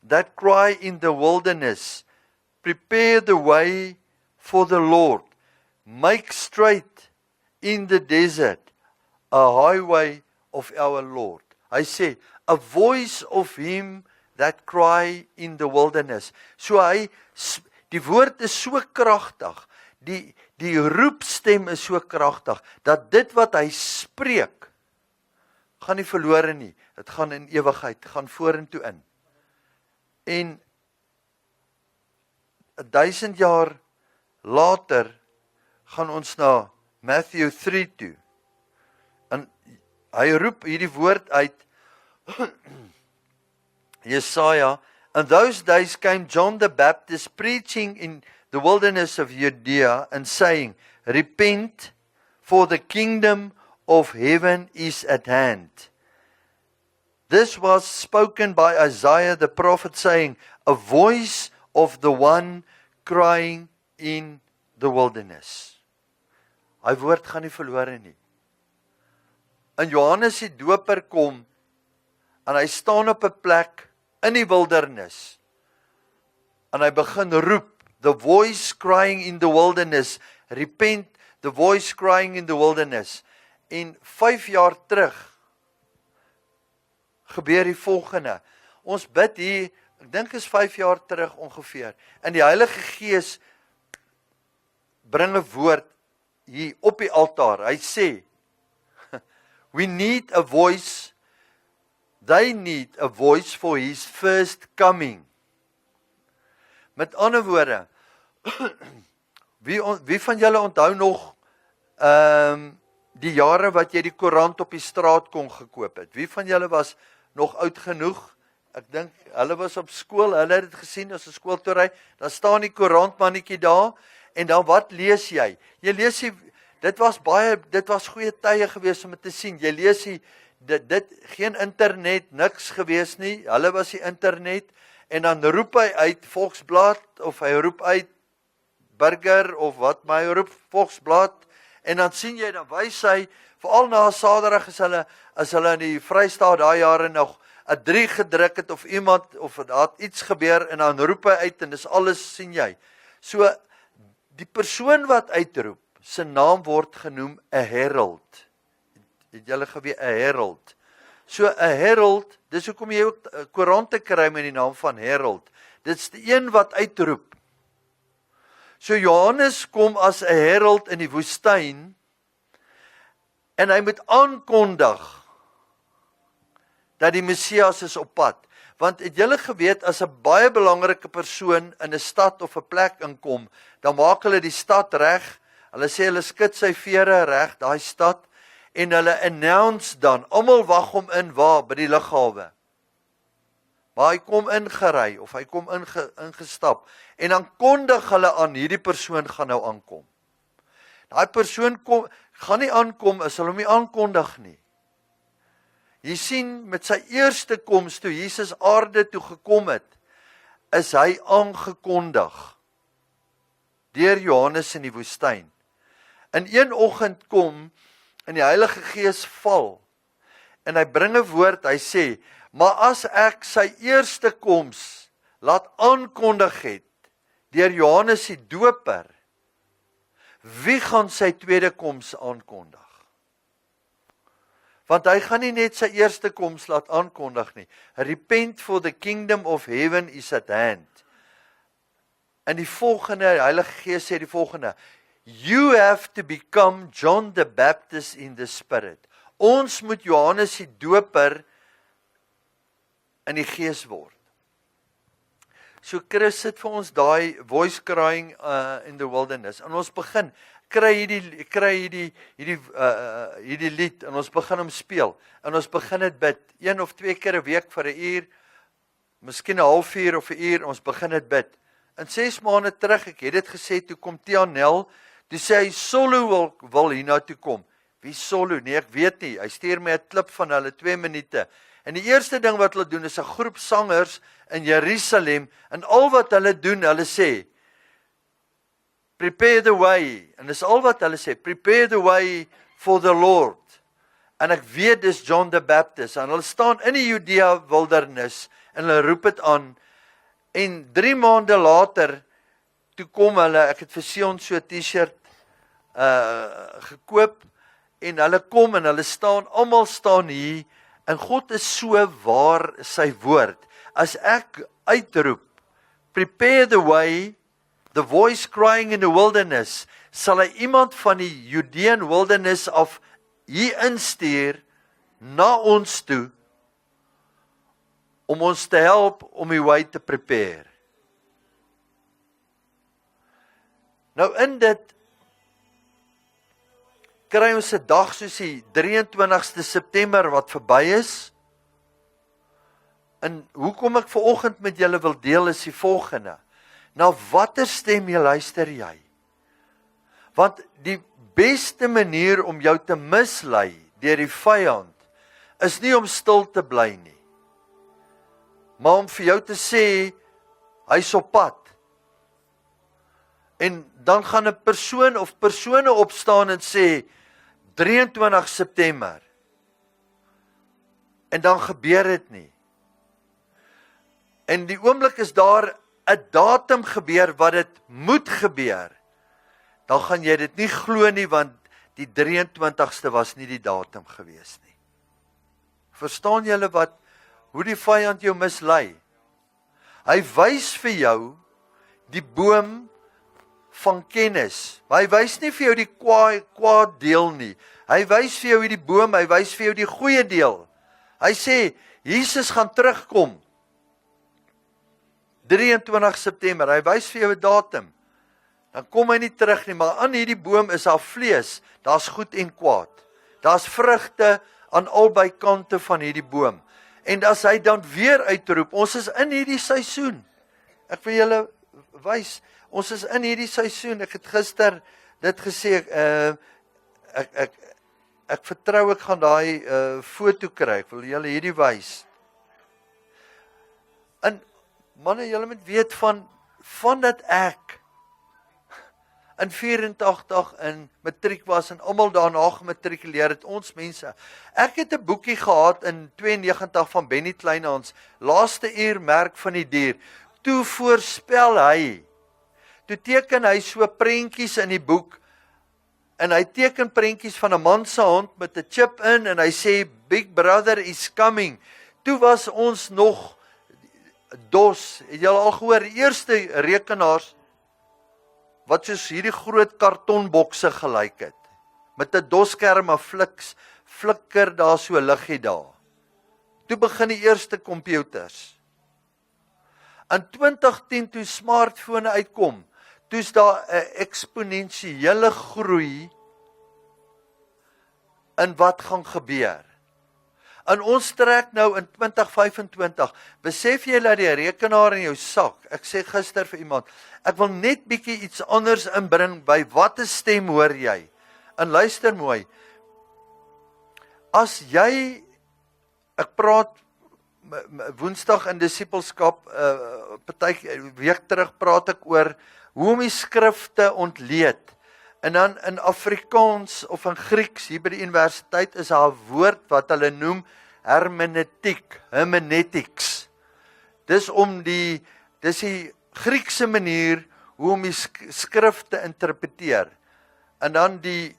that cry in the wilderness, prepare the way for the Lord, make straight in the desert a highway of our Lord. Hy sê, a voice of him that cry in the wilderness. So die woord is so kragtig, die roepstem is so kragtig, dat dit wat hy spreek, gaan nie verlore nie, dit gaan in ewigheid, gaan vorentoe in. En 1000 jaar later, gaan ons na Matthew 3 toe. En hy roep hierdie woord uit, Jesaja, in those days came John the Baptist preaching in the wilderness of Judea and saying, repent, for the kingdom of heaven is at hand. This was spoken by Isaiah the prophet saying, a voice of the one crying in the wilderness. Hy woord gaan nie verlore nie. En Johannes die Doper kom, en hy staan op 'n plek in die wildernis, en hy begin roep, the voice crying in the wilderness, repent, the voice crying in the wilderness. En 5 jaar terug, gebeur die volgende, ons bid hier, ek dink is 5 jaar terug ongeveer, en die Heilige Gees bring 'n woord hier op die altaar. Hy sê, we need a voice, they need a voice for his first coming. Met ander woorde, wie van julle onthou nog die jare wat jy die koerant op die straat kon gekoop het? Wie van julle was nog oud genoeg? Ek dink, hulle was op skool, hulle het dit gesien as 'n skool toe ry, dan staan die koerantmannetjie daar, en dan wat lees jy? Jy lees dit was goeie tye gewees om dit te sien. Jy lees dit geen internet, niks gewees nie. Hulle was die internet, en dan roep hy uit Volksblad, of hy roep uit Burger, of wat, maar hy roep Volksblad, en dan sien jy, dan wys hy, veral na Saterdag as hulle in die Vrystaat daai jare nog 'n 3 gedruk het, of iemand, of daar iets gebeur, en dan roep hy uit, en dis alles sien jy. So, die persoon wat uitroep, sy naam word genoem 'n herald. Het julle geweet, 'n herald. So 'n herald, dis hoekom jy ook 'n koerant te kry met die naam van herald. Dit's die een wat uitroep. So Johannes kom as 'n herald in die woestyn, en hy moet aankondig dat die Messias is op pad. Want het julle geweet, as 'n baie belangrike persoon in 'n stad of 'n plek inkom, dan maak hulle die stad reg. Hulle sê hulle skud sy vere reg, daai stad, en hulle announce dan, almal wag hom in waar, by die lughawe. maar hy kom ingery of hy kom ingestap en dan kondig hulle aan, hierdie persoon gaan nou aankom. Daai persoon gaan nie aankom as hulle hom nie aankondig nie. Jy sien, met sy eerste koms toe Jesus aarde toe gekom het, is hy aangekondig deur Johannes in die woestyn. In een oggend kom en die Heilige Gees val en hy bring 'n woord, hy sê, maar as ek sy eerste koms laat aankondig het deur Johannes die Doper, wie gaan sy tweede koms aankondig? Want hy gaan nie net sy eerste koms laat aankondig nie. Repent, for the kingdom of heaven is at hand. En die volgende, die Heilige Gees sê die volgende, you have to become John the Baptist in the Spirit. Ons moet Johannes die Doper in die Gees word. So Chris sit vir ons daai voice crying in the wilderness. En ons begin, kry hierdie lied en ons begin hom speel. En ons begin dit bid, 1 of 2 keer 'n week vir 'n uur, miskien 'n halfuur of 'n uur, ons begin dit bid. In 6 maande terug, ek het dit gesê, toe kom Tianel, toe sê hy, Solo wil hierna toe kom. Wie Solo? Nee, ek weet nie. Hy stuur my 'n klip van hulle 2 minute. En die eerste ding wat hulle doen is 'n groep sangers in Jerusalem, en al wat hulle doen, hulle sê, prepare the way, en dis al wat hulle sê, prepare the way for the Lord. En ek weet dis John the Baptist, en hulle staan in die Judea wildernis, en hulle roep dit aan, en 3 maande later, toe kom hulle, ek het vir Sion so 'n t-shirt gekoop, en hulle kom en hulle staan, almal staan hier, en God is so waar sy woord. As ek uitroep, prepare the way, the voice crying in the wilderness, sal hy iemand van die Judean wilderness af hier instuur, na ons toe, om ons te help om die way te prepare. Nou in dit, kry ons 'n dag soos die 23ste September wat verby is. En hoekom ek vanoggend met julle wil deel is die volgende. Na watter stem jy luister jy? Want die beste manier om jou te mislei deur die vyand is nie om stil te bly nie, maar om vir jou te sê hy's op pad. En dan gaan 'n persoon of persone opstaan en sê 23 September. En dan gebeur dit nie. En die oomblik is daar 'n datum gebeur wat dit moet gebeur. Dan gaan jy dit nie glo nie, want die 23ste was nie die datum gewees nie. Verstaan julle hoe die vyand jou mislei? Hy wys vir jou die boom van kennis. Maar hy wys nie vir jou die kwaad deel nie. Hy wys vir jou die boom, hy wys vir jou die goeie deel. Hy sê, Jesus gaan terugkom. 23 September, hy wys vir jou 'n datum. Dan kom hy nie terug nie, maar aan hierdie boom is daar vlees, daar's goed en kwaad. Daar's vrugte aan albei kante van hierdie boom. En as hy dan weer uitroep, ons is in hierdie seisoen. Ek wil julle wys, ons is in hierdie seisoen. Ek het gister dit gesê, ek vertrou ek gaan daai foto kry. Ek wil julle hierdie wys. En manne, julle moet weet van dat ek in 84 in matriek was en almal daarna gematrikuleer het, ons mense. Ek het 'n boekie gehad in 92 van Benny Kleinhans, Laaste uur merk van die dier. Toe voorspel hy, toe teken hy so prentjies in die boek, en hy teken prentjies van 'n man se hand met 'n chip in, en hy sê, Big Brother is coming. Toe was ons nog DOS, het julle al gehoor, die eerste rekenaars, wat soos hierdie groot kartonbokse gelyk het, met 'n DOS-skerm, 'n flikker daar so liggie daar. Toe begin die eerste computers. In 2010 toe smartphone uitkom, toe is daar 'n eksponensiële groei in wat gaan gebeur. En ons trek nou in 2025. Besef jy dat die rekenaar in jou sak, ek sê gister vir iemand, ek wil net bietjie iets anders inbring by watter stem hoor jy? En luister mooi, as jy, ek praat Woensdag in disipelskap, week terug praat ek oor hoe om die skrifte ontleed. En dan in Afrikaans of in Grieks, hier by die universiteit, is daar 'n woord wat hulle noem hermeneutics. Dis die Griekse manier hoe om die skrif te interpreteer. En dan die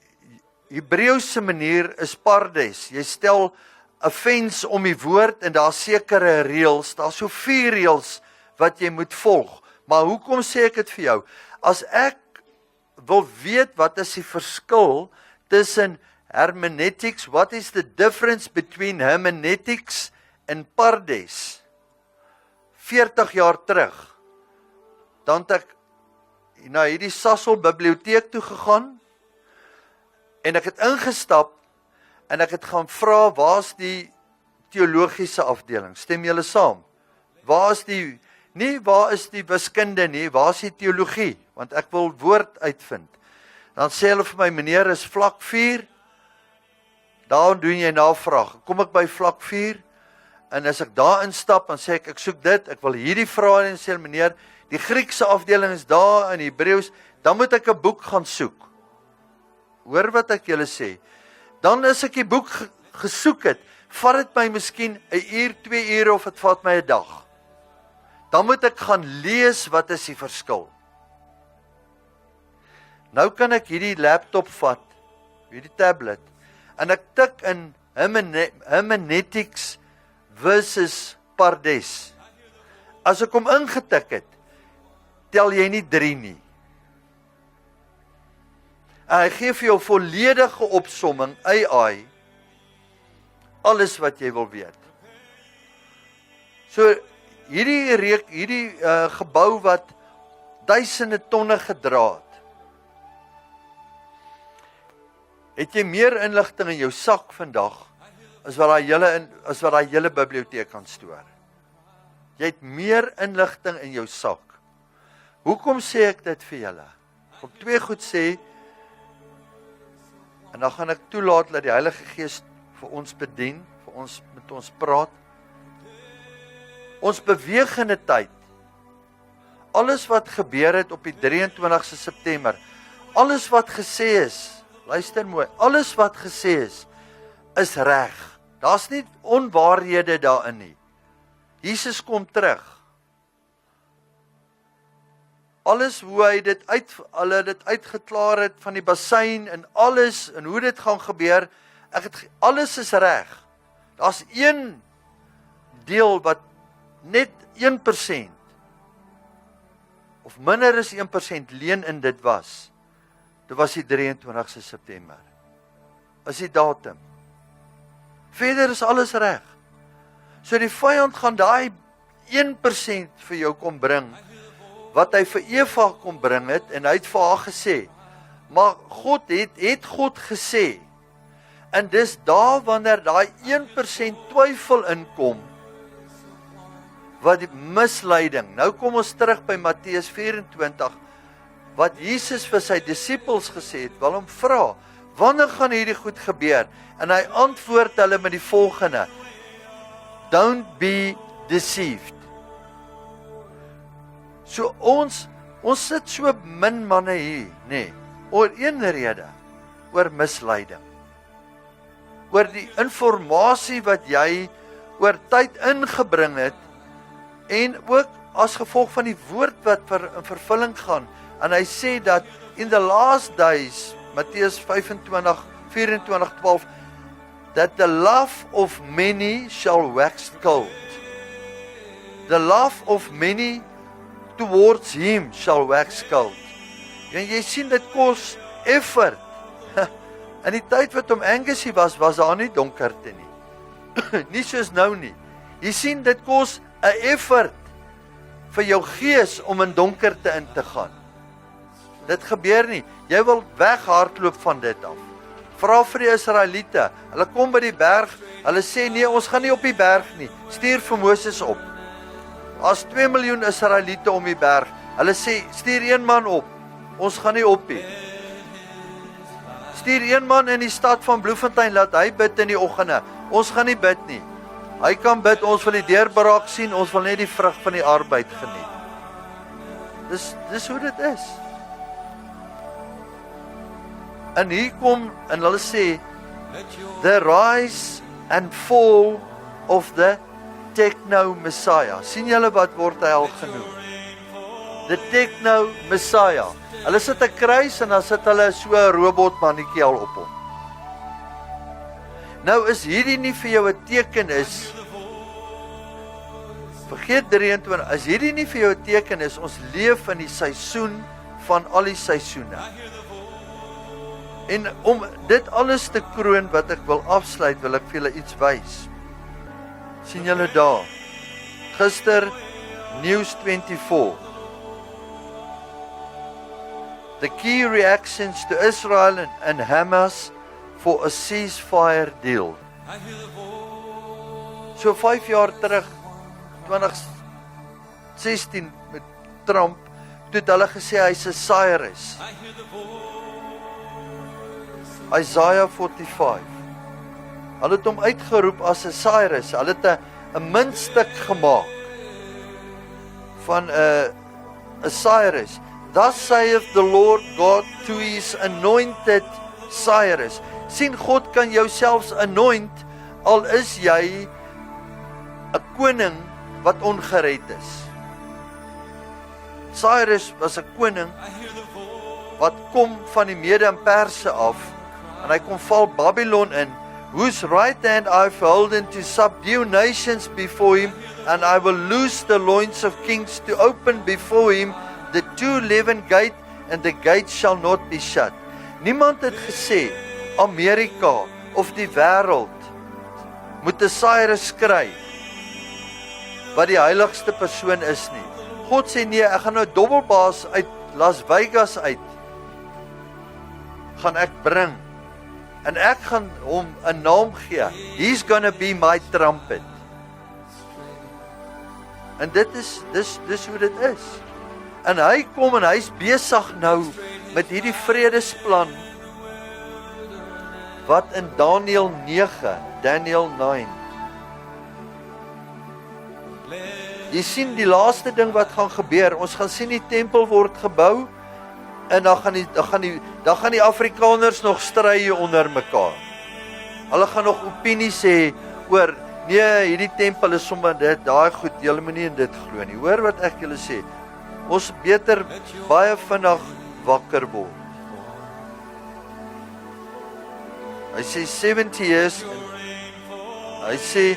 Hebreëse manier is pardes. Jy stel 'n fens om die woord en daar sekere reëls, daar so 4 reëls wat jy moet volg. Maar hoekom sê ek dit vir jou? As ek wil weet wat is die verskil tussen hermeneutics, what is the difference between hermeneutics and pardes? 40 jaar terug, dan het ek na hierdie Sasol biblioteek toe gegaan, en ek het ingestap, en ek het gaan vra, waar is die teologiese afdeling? Stem julle saam? Waar is die wiskunde nie, waar is die teologie? Want ek wil woord uitvind. Dan sê hulle vir my, meneer, is vlak 4, daar doen jy navraag. Kom ek by vlak 4, en as ek daar instap, dan sê ek soek dit, ek wil hierdie vraag, en sê meneer, die Griekse afdeling is daar, in Hebreëus, dan moet ek 'n boek gaan soek. Hoor wat ek julle sê. Dan as ek die boek gesoek het, vat dit my miskien 1 uur, 2 ure, of het vat my 'n dag. Dan moet ek gaan lees wat is die verskil. Nou kan ek hierdie laptop vat, hierdie tablet, en ek tik in hermeneutics versus pardes. As ek hom ingetik het, tel jy nie 3 nie. En hy gee vir jou volledige opsomming, AI, alles wat jy wil weet. So, hierdie gebou wat duisende tonne gedra het jy meer inligting in jou sak vandag, as wat daai hele biblioteek kan stoor. Jy het meer inligting in jou sak. Hoekom sê ek dit vir julle? Ek wil 2 goed sê, en dan gaan ek toelaat dat die Heilige Gees vir ons bedien, met ons praat. Ons beweeg in 'n tyd. Alles wat gebeur het op die 23ste September, alles wat gesê is, luister mooi, alles wat gesê is reg. Daar's nie onwaarhede daarin nie. Jesus kom terug. Alles hoe hulle dit uitgeklaar het van die bassein en alles, en hoe dit gaan gebeur, alles is reg. Daar's een deel wat net 1% of minder as 1% leen in dit was. Dit was die 23ste September. Is die datum. Verder is alles reg. So die vyand gaan daai 1% vir jou kom bring, wat hy vir Eva kom bring het, en hy het vir haar gesê, maar God het God gesê, en dis daar wanneer daai 1% twyfel inkom, wat die misleiding, nou kom ons terug by Matteus 24, wat Jesus vir sy disippels gesê het, wil hom vra, wanneer gaan hierdie goed gebeur? En hy antwoord hulle met die volgende, don't be deceived. So ons sit so min manne hier, nee, oor een rede, oor misleiding. Oor die informasie wat jy oor tyd ingebring het, en ook as gevolg van die woord wat in vervulling gaan, en hy sê dat in the last days, Matteus 25:24-12, that the love of many shall wax cold. The love of many towards him shall wax cold. En jy sien dit kos effort. In die tyd wat Angus was daar nie donkerte nie. Nie soos nou nie. Jy sien dit kos 'n effort vir jou gees om in donkerte in te gaan. Dit gebeur nie. Jy wil weghardloop van dit af. Vra vir die Israeliete. Hulle kom by die berg, Hulle sê nee, ons gaan nie op die berg nie. Stuur vir Moses op. As 2 miljoen Israeliete om die berg. Hulle sê stuur 1 man op. Ons gaan nie op nie. Stuur 1 man in die stad van Bloemfontein, laat hy bid in die oggende. Ons gaan nie bid nie. Hy kan bid, ons wil die deurbraak sien, ons wil net die vrug van die arbeid geniet. Dis hoe dit is. En hier kom, en hulle sê, the rise and fall of the Techno Messiah. Sien julle wat word hy al genoem? The Techno Messiah. Hulle sit 'n kruis en dan sit hulle so 'n robotmannetjie al op hom. Nou is hierdie nie vir jou 'n teken is, vergeet 23, as hierdie nie vir jou 'n teken is, ons leef in die seisoen van al die seisoene. En om dit alles te kroon wat ek wil afsluit, wil ek vir julle iets wys. Sien julle daar? Gister News 24. The key reactions to Israel and Hamas for a ceasefire deal. So 5 jaar terug, 2016 met Trump, toe het hulle gesê hy's 'n Cyrus. Isaiah 45. Hulle het hom uitgeroep as 'n Cyrus. Hulle het 'n muntstuk gemaak van 'n Cyrus. Thus saith the Lord God to his anointed Cyrus. Sien, God kan jou selfs anoint, al is jy 'n koning wat ongered is. Cyrus was 'n koning wat kom van die Mede en Perse af, en hy kom val Babylon in, whose right hand I have holden to subdue nations before him, and I will loose the loins of kings to open before him the 2-11 gate, and the gate shall not be shut. Niemand het gesê Amerika of die wêreld moet 'n Cyrus kry wat die heiligste persoon is nie. God sê nee, ek gaan nou dobbelbaas uit Las Vegas uit gaan ek bring, en ek gaan hom 'n naam gee. He's gonna be my trumpet. En dit is hoe dit is. En hy kom en hy's besig nou met hierdie vredesplan wat in Daniel 9. Jy sien die laaste ding wat gaan gebeur. Ons gaan sien die tempel word gebou, en dan gaan die Afrikaners nog stry onder mekaar. Hulle gaan nog opinie sê oor nee, hierdie tempel is sommer dit, daai goed, julle moenie in dit glo nie. Hoor wat ek julle sê. Ons beter baie vinnig wakker word. Hy sê 70 years. Hy sê,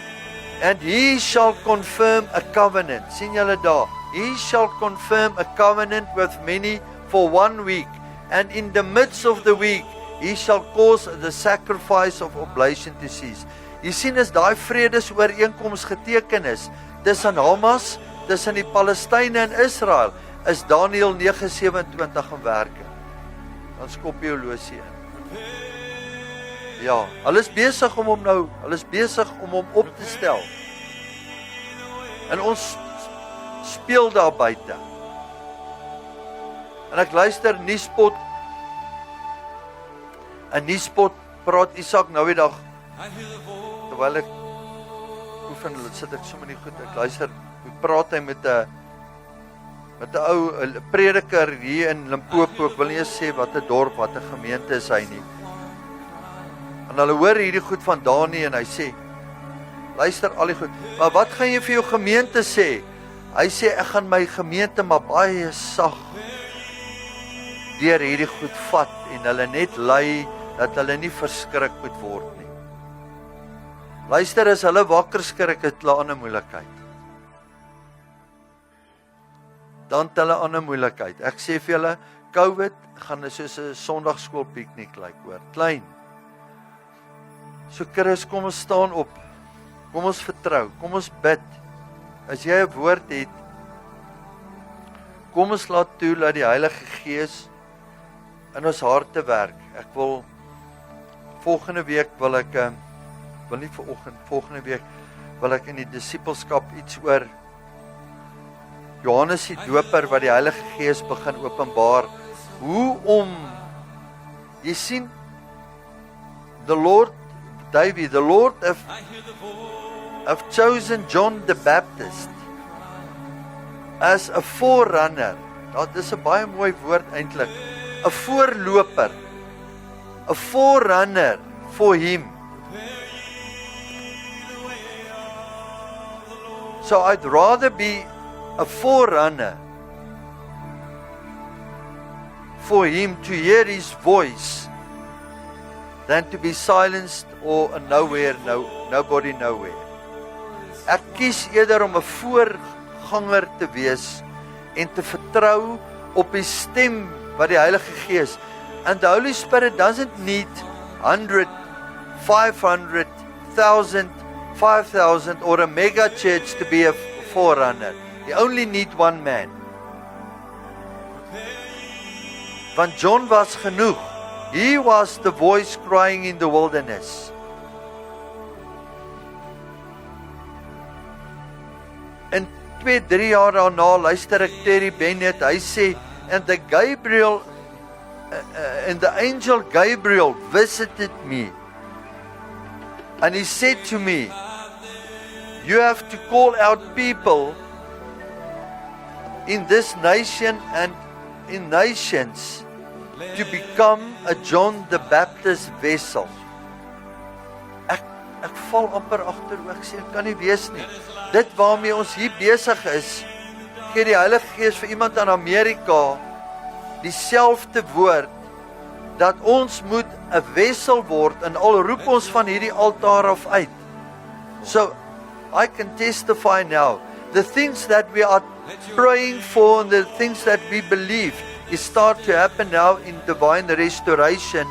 and he shall confirm a covenant. Sien julle daar? He shall confirm a covenant with many for 1 week, and in the midst of the week he shall cause the sacrifice of oblation to cease. Jy sien, as daai vredesooreenkoms geteken is tussen Hamas, tussen die Palestynë en Israel, is Daniel 9:27 in werking. Dan skop jy horlosie in. Ja, hulle is besig om hom op te stel. En ons speel daar buite. En ek luister Nuuspot. En Nuuspot praat Isak nou die dag, terwyl ek oefen, sit ek sommer nie goed, ek luister, hoe praat hy met 'n ou prediker hier in Limpopo, ek wil nie eens sê wat 'n dorp, wat 'n gemeente is hy nie. En hulle hoor hierdie goed van Dani, en hy sê, luister al die goed, maar wat gaan jy vir jou gemeente sê? Hy sê, ek gaan my gemeente maar baie sag deur hierdie goed vat, en hulle net lei, dat hulle nie verskrik moet word nie. Luister, as hulle wakker skrik, het hulle 'n ander moeilikheid. Dan het hulle 'n ander moeilikheid. Ek sê vir julle, COVID gaan soos 'n Sondagskool piknik lyk, hoor, klein. So Chris, kom ons staan op. Kom ons vertrou, kom ons bid. As jy 'n woord het, kom ons laat toe dat die Heilige Gees in ons harte werk. Ek wil volgende week wil ek wil nie volgende week wil ek in die disippelskap iets oor Johannes die Doper wat die Heilige Gees begin openbaar. Hoe om, jy sien, the Lord have chosen John the Baptist as a forerunner. Dat is 'n baie mooi woord eintlik. 'n Voorloper. 'n Forerunner for him. So I'd rather be a forerunner for him to hear his voice than to be silenced or a nobody nowhere. Ek kies eerder om 'n voorganger te wees en te vertrou op die stem wat die Heilige Gees. And the Holy Spirit doesn't need 100, 500, 1000, 5,000 or a mega church to be a forerunner. You only need one man. Want John was genoeg. He was the voice crying in the wilderness. En 2-3 jaar daarna luister ek Terry Bennett, hy sê, and the angel Gabriel visited me. And he said to me, you have to call out people in this nation and in nations to become a John the Baptist vessel. Ek val amper agteroor, ek sê, dit kan nie wees nie. Dit waarmee ons hier besig is, gee die Heilige Gees vir iemand in Amerika dieselfde woord, dat ons moet 'n wessel word, en al roep ons van hierdie altaar af uit. So, I can testify now, the things that we are praying for, and the things that we believe, is start to happen now in divine restoration,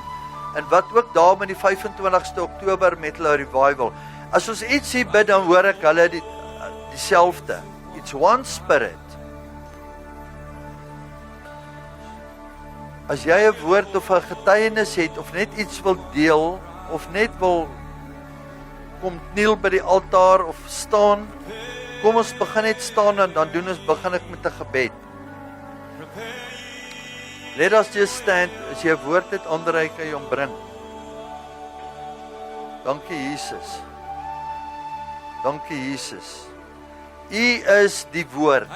en wat ook daar met die 25ste Oktober met hulle revival. As ons iets hier bid, dan hoor ek hulle dieselfde. It's one spirit. As jy 'n woord of 'n getuienis het, of net iets wil deel, of net wil kom kniel by die altaar, of staan, kom ons begin net staan, en dan begin ek met 'n gebed. Let us just stand. As jy 'n woord het, Andrei, kan jy hom bring. Dankie Jesus. Dankie Jesus. U is die woord.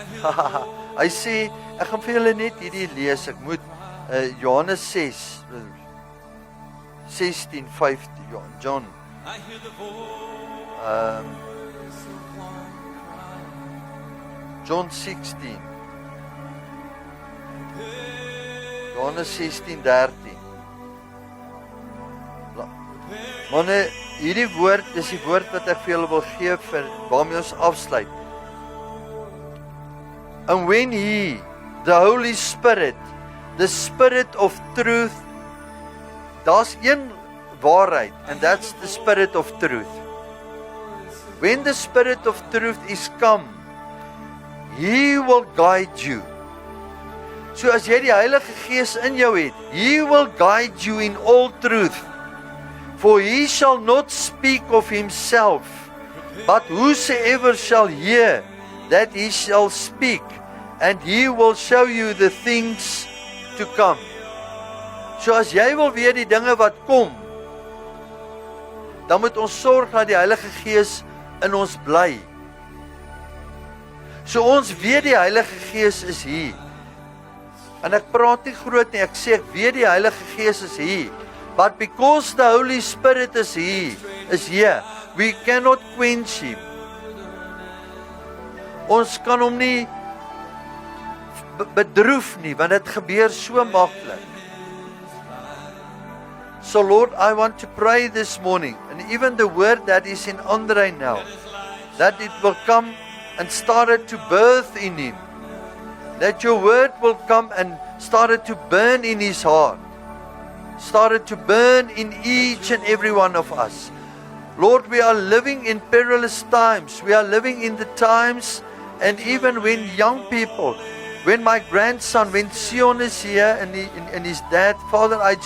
Hy sê, ek gaan vir julle net hierdie lees. Ek moet Johannes 6, 16, 15, John. John 16. Johannes 16, 13. Manne, hierdie woord is die woord wat ek vir julle wil gee vir waarmee ons afsluit. And when he, the Holy Spirit, the Spirit of truth, daar's een waarheid, and that's the Spirit of truth. When the Spirit of truth is come, he will guide you. So as jy die Heilige Gees in jou het, he will guide you in all truth. For he shall not speak of himself, but whosoever shall hear, that he shall speak, and he will show you the things to come. So as jy wil weet die dinge wat kom, dan moet ons sorg dat die Heilige Gees in ons bly. So ons weet die Heilige Gees is hier. En ek praat nie groot nie, ek sê ek weet die Heilige Gees is hier. But because the Holy Spirit is here, we cannot quench him. Ons kan hom nie bedroef nie, want dit gebeur so maklik. So Lord, I want to pray this morning, and even the word that is in Andrei now, that it will come and started to birth in him. That your word will come and started to burn in his heart. Started to burn in each and every one of us. Lord, we are living in perilous times. We are living in the times, and even when young people, when my grandson, when Sion is here and his dad, Father, I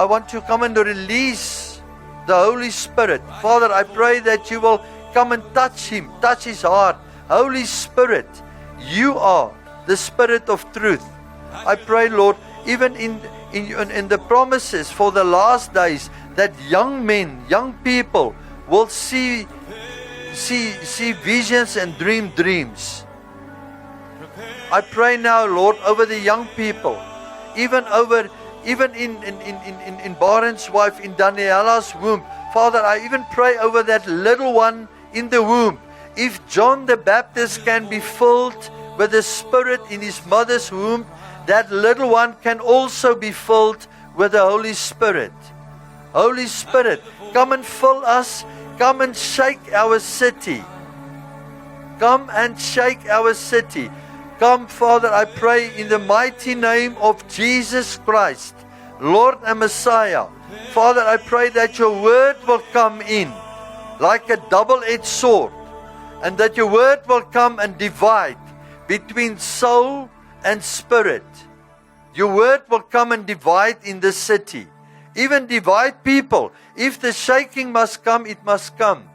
want to come and release the Holy Spirit. Father, I pray that you will come and touch him, touch his heart. Holy Spirit, you are the Spirit of truth. I pray, Lord, even in the promises for the last days, that young men, young people will see visions and dream dreams. I pray now, Lord, over the young people, even in Baren's wife, in Daniela's womb. Father, I even pray over that little one in the womb. If John the Baptist can be filled with the Spirit in his mother's womb, that little one can also be filled with the Holy Spirit. Holy Spirit, come and fill us. Come and shake our city. Come and shake our city. Come, Father, I pray in the mighty name of Jesus Christ, Lord and Messiah. Father, I pray that your word will come in like a double-edged sword, and that your word will come and divide between soul and spirit. Your word will come and divide in the city, even divide people. If the shaking must come, it must come.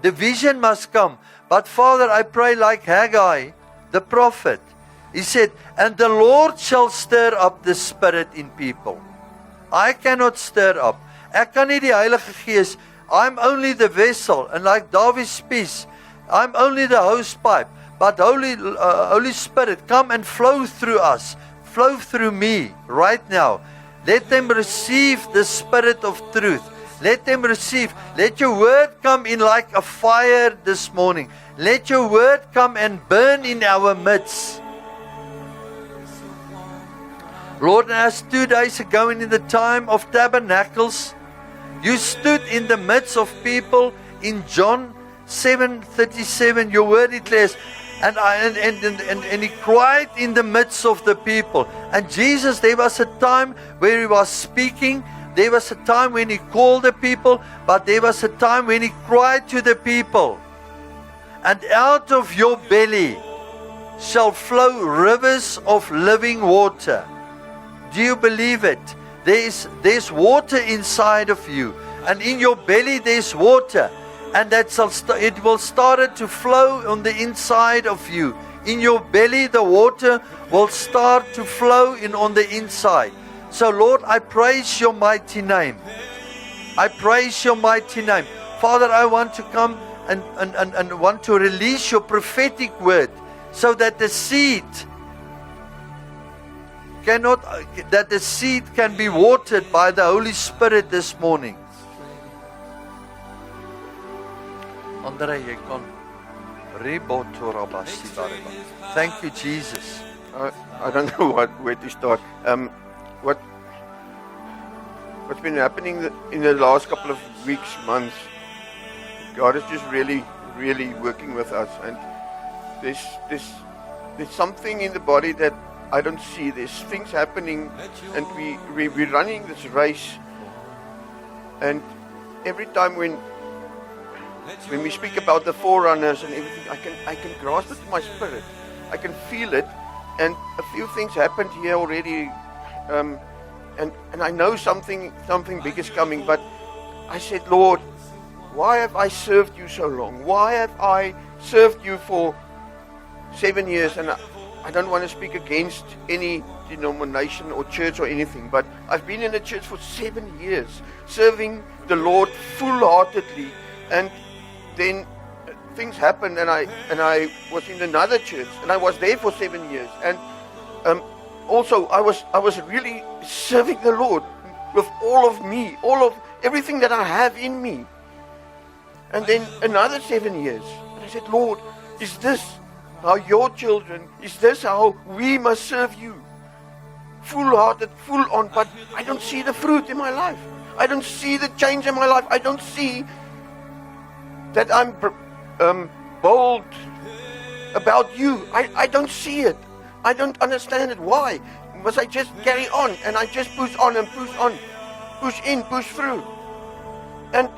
Division must come. But Father, I pray like Haggai, the prophet. He said, and the Lord shall stir up the spirit in people. I cannot stir up. Ek kan nie die Heilige Gees. I'm only the vessel. And like David speaks, I'm only the hosepipe. But Holy Spirit, come and flow through us. Flow through me right now. Let them receive the Spirit of truth. Let them receive. Let your word come in like a fire this morning. Let your word come and burn in our midst. Lord, as 2 days ago in the time of tabernacles, you stood in the midst of people in John 7:37. Your word declares, and he cried in the midst of the people. And Jesus, there was a time where he was speaking. There was a time when he called the people, but there was a time when he cried to the people. And out of your belly shall flow rivers of living water. Do you believe it? There's water inside of you, and in your belly there's water, and it will start to flow on the inside of you. In your belly the water will start to flow on the inside. So Lord, I praise your mighty name. I praise your mighty name. Father, I want to come and want to release your prophetic word, so that the seed can be watered by the Holy Spirit this morning. Andre, jy kon thank you, Jesus. I don't know where to start. What's been happening in the last couple of weeks, months, God is just really, really working with us, and there's something in the body that I don't see. There's things happening, and we're running this race, and every time when we speak about the forerunners and everything, I can grasp it in my spirit. I can feel it, and a few things happened here already, and I know something big is coming. But I said, Lord, why have I served you so long? Why have I served you for 7 years? And I don't want to speak against any denomination or church or anything, but I've been in the church for 7 years, serving the Lord full-heartedly, and then things happened, and I was in another church, and I was there for 7 years, and also I was really serving the Lord with all of me, everything that I have in me. And then another 7 years, and I said, Lord, is this how your children, is this how we must serve you? Full-hearted, full-on, but I don't see the fruit in my life. I don't see the change in my life. I don't see that I'm bold about you. I don't see it. I don't understand it. Why? Must I just carry on, and I just push on and push on, push in, push through? And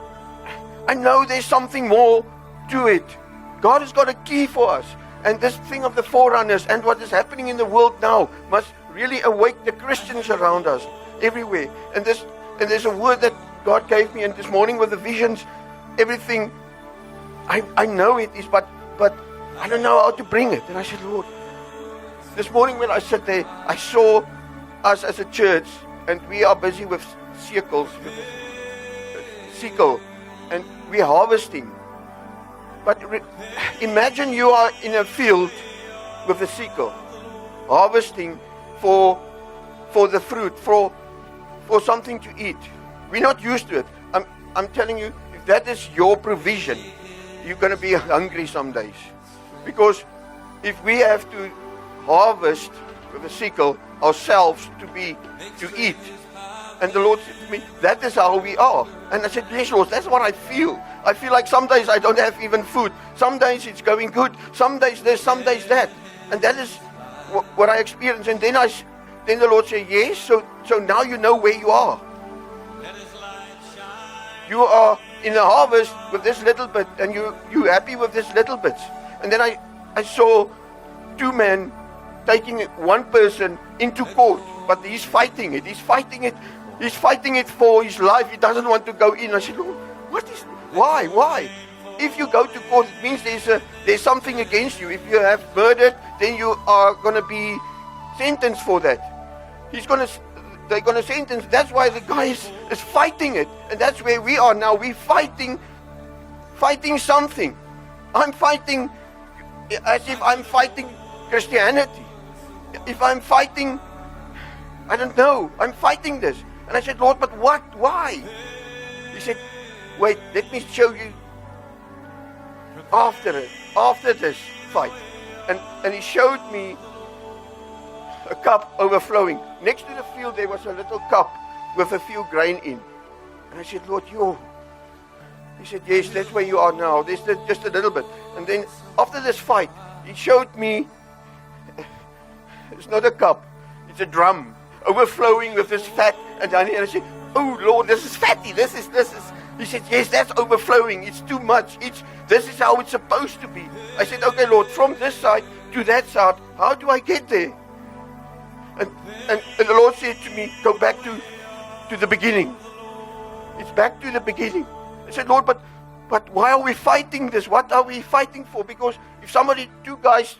I know there's something more to it. God has got a key for us. And this thing of the forerunners and what is happening in the world now must really awake the Christians around us everywhere. And there's a word that God gave me, and this morning with the visions, everything, I know it is, but I don't know how to bring it. And I said, Lord, this morning when I sat there, I saw us as a church, and we are busy with sickle, and we're harvesting. But imagine you are in a field with a sickle, harvesting for the fruit, for something to eat. We're not used to it. I'm telling you, if that is your provision, you're going to be hungry some days. Because if we have to harvest with a sickle ourselves to eat, and the Lord said to me, that is how we are. And I said, yes, Lord, that's what I feel. I feel like some days I don't have even food. Some days it's going good. Some days this, some days that. And that is what I experience. And then the Lord said, yes, so now you know where you are. You are in the harvest with this little bit, and you're happy with this little bit. And then I saw two men taking one person into court, but he's fighting it. He's fighting it for his life. He doesn't want to go in. I said, Lord, why? If you go to court, it means there's something against you. If you have murdered, then you are going to be sentenced for that. They're going to sentence. That's why the guy is fighting it. And that's where we are now. We're fighting something. I'm fighting as if I'm fighting Christianity. If I'm fighting, I don't know, I'm fighting this. And I said, Lord, but what? Why? He said, wait, let me show you after this fight. And he showed me a cup overflowing. Next to the field there was a little cup with a few grain in. And I said, Lord, he said, yes, that's where you are now. There's just a little bit. And then after this fight, he showed me, it's not a cup, it's a drum overflowing with this fat and honey. And I said, oh Lord, this is fatty. This is. He said, yes, that's overflowing. It's too much. This is how it's supposed to be. I said, okay, Lord, from this side to that side, how do I get there? And the Lord said to me, go back to the beginning. It's back to the beginning. I said, Lord, but why are we fighting this? What are we fighting for? Because if two guys,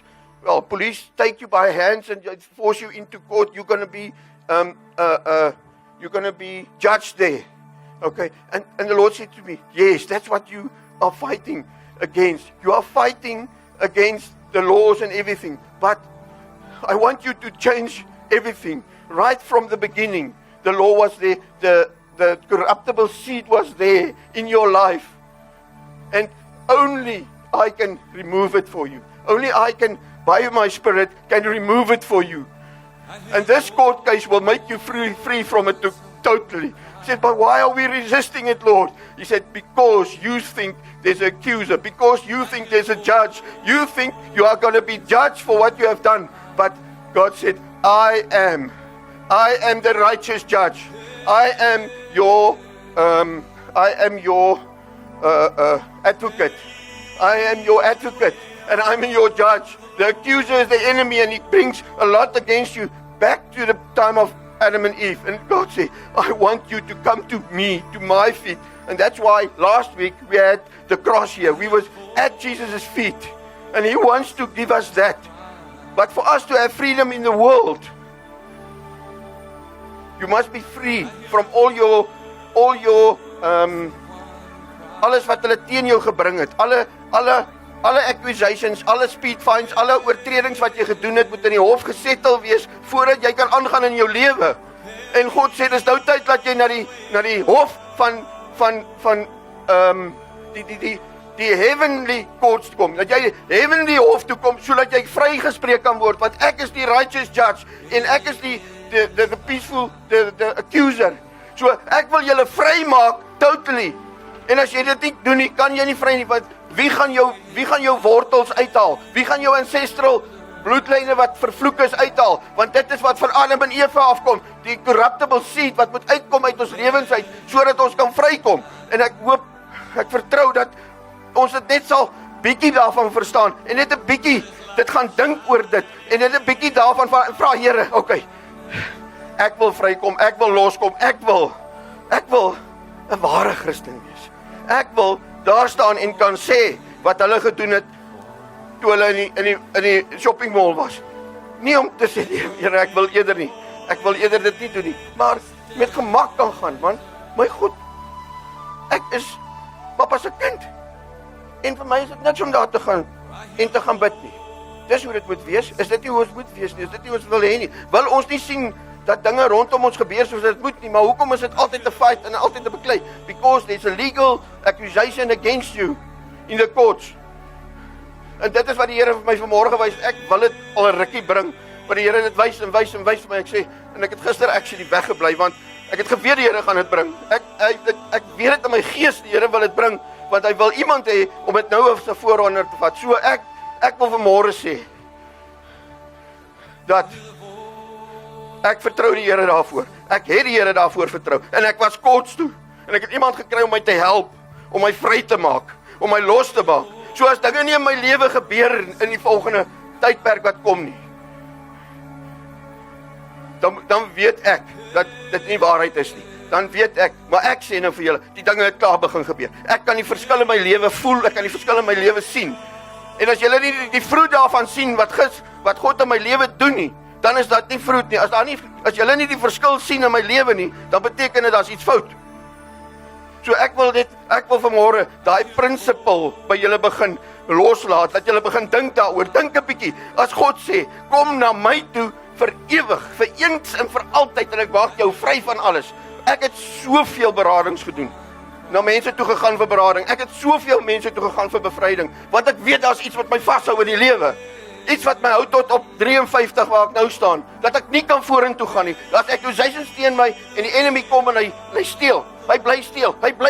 police take you by hands and force you into court, you're going to be judged there. Okay? And the Lord said to me, yes, that's what you are fighting against. You are fighting against the laws and everything. But I want you to change everything. Right from the beginning, the law was there. The corruptible seed was there in your life. And only I can remove it for you. Only I can, by my Spirit, can remove it for you. And this court case will make you free from it totally. He said, but why are we resisting it, Lord? He said, because you think there's an accuser. Because you think there's a judge. You think you are going to be judged for what you have done. But God said, I am the righteous judge. I am your advocate. I am your advocate, and I'm your judge. The accuser is the enemy, and he brings a lot against you back to the time of Adam and Eve. And God said, I want you to come to me, to my feet. And that's why last week we had the cross here. We was at Jesus' feet, and he wants to give us that. But for us to have freedom in the world, you must be free from all your alles wat hulle teen jou gebring het. Alle accusations, alle speed fines, alle oortredings wat jy gedoen het, moet in die hof gesettel wees voordat jy kan aangaan in jou lewe. En God sê dis nou tyd dat jy na die hof van die heavenly courts kom. Dat jy heavenly hof toe kom sodat jy vrygespreek kan word, want ek is die righteous judge en ek is die peaceful the accuser. So ek wil julle vry maak totally. En as jy dit nie doen nie, kan jy nie vry nie, want wie gaan jou wortels uithaal? Wie gaan jou ancestral bloedlyne wat vervloek is uithaal? Want dit is wat van Adam en Eva afkom, die corruptible seed wat moet uitkom uit ons lewens uit, sodat ons kan vrykom. En ek vertrou dat ons dit net sal bietjie daarvan verstaan, en net 'n bietjie dit gaan dink oor dit, en net 'n bietjie daarvan vra Here, okay, ek wil vrykom, ek wil loskom, ek wil 'n ware Christen wees. Ek wil daar staan en kan sê wat hulle gedoen het toe hulle in die shopping mall was. Nie om te sê, nee, Here, ek wil eerder nie. Ek wil eerder dit nie doen nie. Maar met gemak kan gaan, man. My goed. Ek is papa se kind. En vir my is dit niks om daar te gaan en te gaan bid nie. Dis hoe dit moet wees. Is dit nie hoe ons moet wees nie? Is dit nie hoe ons wil hê nie? Wil ons nie sien dat dinge rondom ons gebeur soos dit moet nie, maar hoekom is dit altyd 'n fight en altyd 'n beklei? Because there's a legal accusation against you in the courts. En dit is wat die Here vir my vanmôre wys. Ek wil dit al 'n rukkie bring, maar die Here dit wys en wys en wys vir my. Ek sê, en ek het gister actually weggebly want ek het geweet die Here gaan dit bring. Ek weet dit in my gees, die Here wil dit bring, want hy wil iemand hê om dit nou op sy voorhonder te vat. So ek wil vanmôre sê dat ek vertrou die Here daarvoor. Ek het die Here daarvoor vertrou. En ek was kots toe. En ek het iemand gekry om my te help, om my vry te maak, om my los te maak. So as dinge nie in my lewe gebeur in die volgende tydperk wat kom nie, dan weet ek dat dit nie waarheid is nie. Dan weet ek, maar ek sê nou vir julle, die dinge het klaar begin gebeur. Ek kan die verskil in my lewe voel, ek kan die verskil in my lewe sien. En as julle nie die vrug daarvan sien wat God in my lewe doen nie, dan is dit nie vrug nie. As julle nie die verskil sien in my lewe nie, dan beteken dit daar's iets fout. So ek wil vanmôre daai prinsipel by julle begin loslaat, dat julle begin dink daaroor. Dink 'n bietjie. As God sê, kom na my toe vir ewig, vir eens en vir altyd en ek maak jou vry van alles. Ek het soveel beradings gedoen. Na mense toe gegaan vir berading. Ek het soveel mense toe gegaan vir bevryding, want ek weet daar's iets wat my vashou in die lewe. Iets wat my hou tot op 53 waar ek nou staan, dat ek nie kan vorentoe gaan nie. As accusations teen my en die enemy kom en hy steel. Hy bly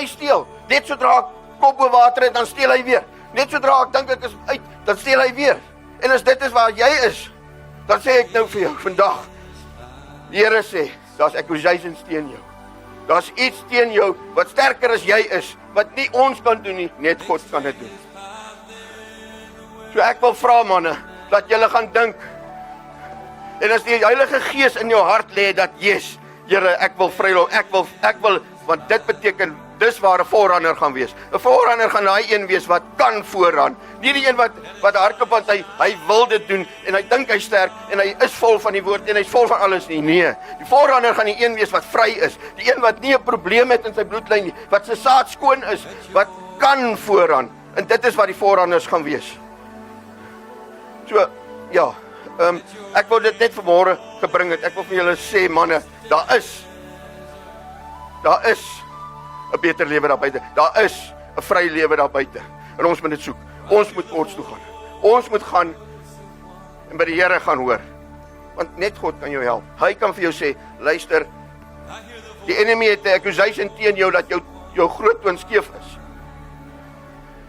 steel. Net sodra ek kop bo water het, dan steel hy weer. Net sodra ek dink ek is uit, dan steel hy weer. En as dit is waar jy is, dan sê ek nou vir jou vandag, die Here sê, daar's accusations teen jou. Daar's iets teen jou wat sterker as jy is, wat nie ons kan doen nie, net God kan dit doen. So ek wil vra manne, dat julle gaan dink, en as die Heilige Gees in jou hart lê, dat yes, Here, ek wil vryloop, ek wil, want dit beteken, dis waar 'n voorrander gaan wees. 'n Voorrander gaan daai een wees wat kan voorraan. Nie die een wat hardloop want hy wil dit doen en hy dink hy's sterk en hy is vol van die woord en hy's vol van alles nie. Nee, die voorrander gaan die een wees wat vry is. Die een wat nie 'n probleem het in sy bloedlyn nie, wat sy saad skoon is, wat kan voorraan. En dit is wat die voorranders gaan wees. So, ja, ek wou dit net vanmôre gebring het. Ek wil vir julle sê manne, daar is 'n beter lewe daar buite. Daar is 'n vry lewe daar buite. En ons moet dit soek. Ons moet koers toe gaan. Ons moet gaan en by die Here gaan hoor. Want net God kan jou help. Hy kan vir jou sê, luister, die enemy het 'n accusation teen jou dat jou groottoon skeef is.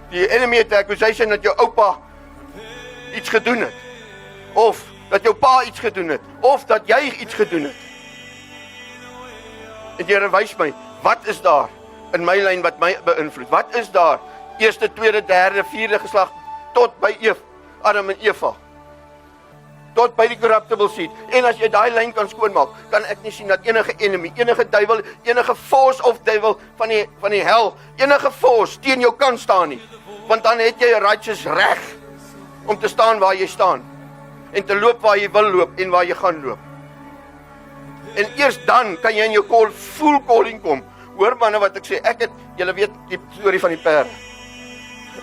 Die enemy het 'n accusation dat jou oupa iets gedoen het. Of dat jou pa iets gedoen het. Of dat jy iets gedoen het. En die Here wys my, wat is daar in my lyn wat my beïnvloed? Wat is daar? Eerste, tweede, derde, vierde geslag tot by Adam en Eva. Tot by die corruptible seed. En as jy daai lyn kan skoonmaak, kan ek nie sien dat enige enemy, enige duiwel, enige force of devil van die hel, enige force teen jou kan staan nie. Want dan het jy 'n righteous reg om te staan waar jy staan en te loop waar jy wil loop en waar jy gaan loop. En eers dan kan jy in jou full calling kom. Hoor manne wat ek sê, julle weet die storie van die perde.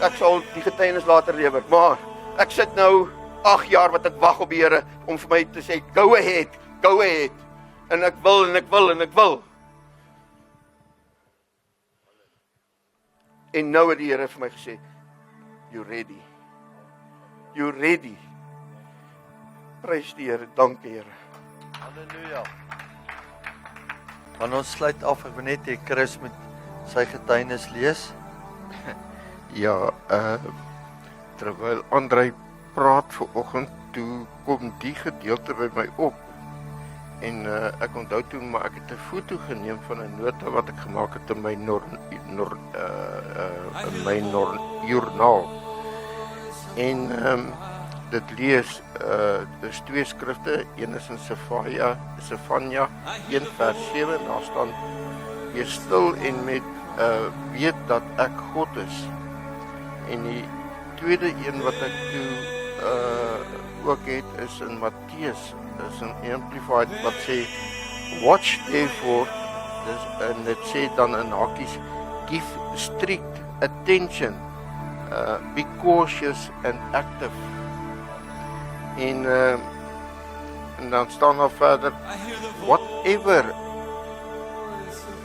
Ek sal die getuienis later lewer, maar ek sit nou 8 jaar wat ek wag op die Here om vir my te sê, go ahead. En ek wil. En nou het die Here vir my gesê, you ready. Prys die Here, dankie Here. Halleluja. Want ons sluit af, ek wil net hê Chris moet sy getuienis lees. Ja, terwyl Andrei praat vanoggend, toe kom die gedeelte by my op. En ek onthou toe, maar ek het 'n foto geneem van 'n nota wat ek gemaak het in my joernaal. En dit lees, dis 2 skrifte, een is in Sefanja 1 vers 7, en daar staan, wees stil en met weet dat ek God is. En die tweede een wat ek toe ook het is in Matteus, is in Amplified wat sê watch therefore, en dit sê dan in hakies, give strict attention, be cautious and active. En dan staan daar verder, whatever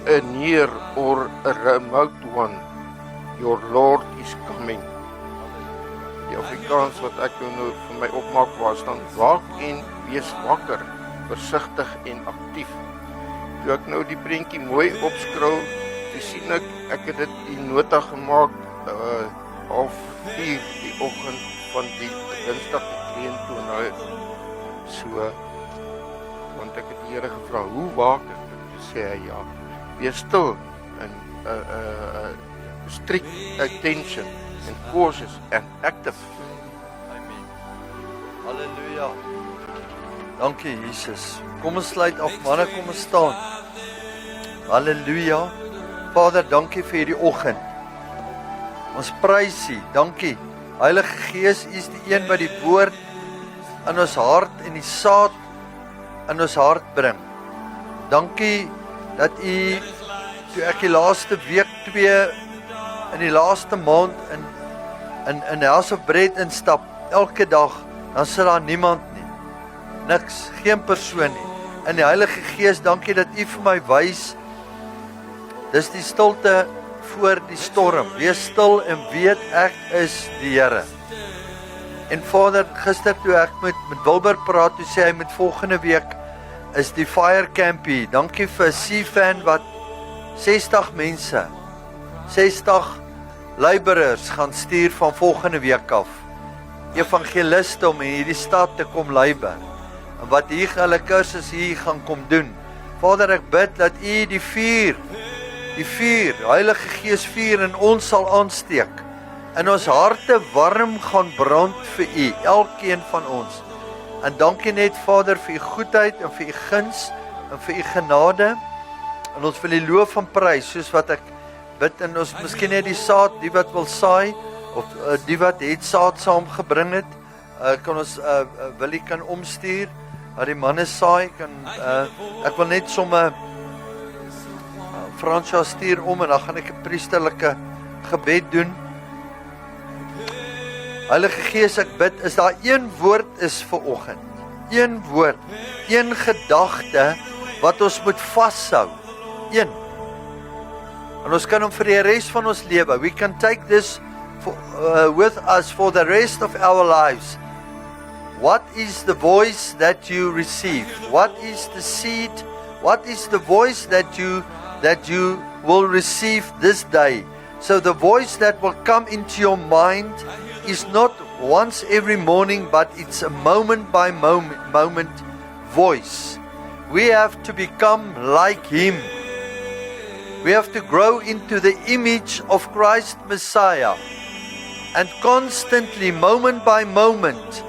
a near or a remote one, your Lord is coming. Die Afrikaans wat ek nou vir my opmaak was dan, waak en wees wakker, versigtig en aktief. Toe ek nou die prentjie mooi opskrou, toe sien ek het dit die nota gemaak, 4:30 die oggend van die Dinsdag die 22, so, want ek het die Here gevra, hoe waak ek? Toe sê hy, ja, wees stil, en strict attention, and cautious and active. Amen. Halleluja. Dankie Jesus. Kom ons sluit af, manne, kom ons staan. Halleluja. Vader, dankie vir hierdie oggend. Ons prys U, dankie. Heilige Gees, U is die een wat die woord in ons hart en die saad in ons hart bring. Dankie dat U, toe ek die laaste week 2 in die laaste maand in House of Bread instap, elke dag, dan sit daar niemand nie. Niks, geen persoon nie. In die Heilige Gees, dankie dat U vir my wys, dis die stilte voor die storm. Wees stil en weet ek is die Here. En Vader, gister toe ek met Wilbur praat, toe sê hy met volgende week is die fire camp hier. Dankie vir CFAN wat 60 mense, 60 laborers gaan stuur van volgende week af. Evangeliste om in hierdie stad te kom labor. En wat hier hulle kursus hier gaan kom doen. Vader, ek bid dat U die vuur, Heilige Gees vuur in ons sal aansteek. In ons harte warm gaan brand vir U, elkeen van ons. En dankie net Vader vir U goedheid en vir U guns en vir U genade. En ons wil U loof en prys, soos wat ek bid in ons, miskien net die saad, die wat wil saai, of die wat het saad saamgebring het, kan ons, wil U kan omstuur, dat die manne saai, ek wil net somme Fransja stuur om, en dan gaan ek 'n priesterlike gebed doen. Heilige Gees, ek bid, is daar een woord is vir oggend, een woord, een gedagte, wat ons moet vashou, een. En ons kan hom vir die res van ons lewe, we can take this with us for the rest of our lives. What is the voice that you receive? What is the seed? What is the voice that you will receive this day? So the voice that will come into your mind is not once every morning, but it's a moment by moment voice. We have to become like Him. We have to grow into the image of Christ Messiah, and constantly, moment by moment,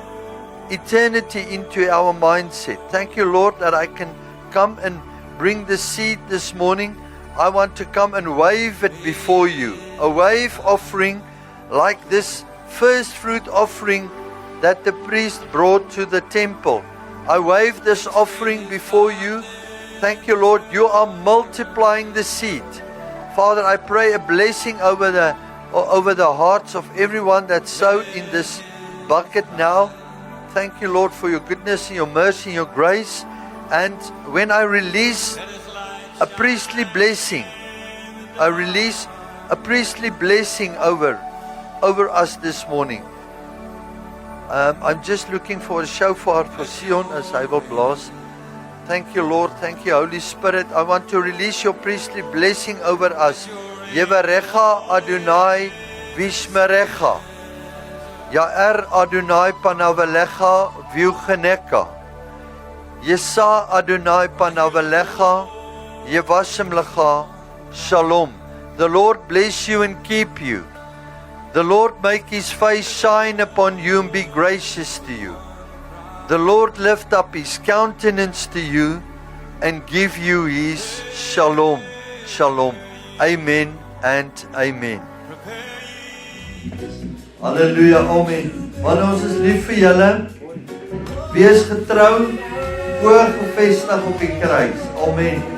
eternity into our mindset. Thank you, Lord, that I can come and bring the seed this morning. I want to come and wave it before you. A wave offering like this first fruit offering that the priest brought to the temple. I wave this offering before you. Thank you, Lord. You are multiplying the seed. Father, I pray a blessing over the hearts of everyone that sowed in this bucket now. Thank you, Lord, for your goodness and your mercy and your grace. And when I release a priestly blessing, I release a priestly blessing over us this morning. I'm just looking for a shofar for Sion as I will blast. Thank you, Lord. Thank you, Holy Spirit. I want to release your priestly blessing over us. Yevarecha Adonai Vishmerecha. Ya'er Adonai Panavalecha Vucheneka. Yesa Adonai Panavalecha Yevashim Lecha Shalom. The Lord bless you and keep you. The Lord make His face shine upon you and be gracious to you. The Lord lift up His countenance to you and give you His shalom. Shalom. Amen and amen. Halleluja, amen. Want ons is lief vir julle. Wees getrou, oor gefestig op die kruis. Amen.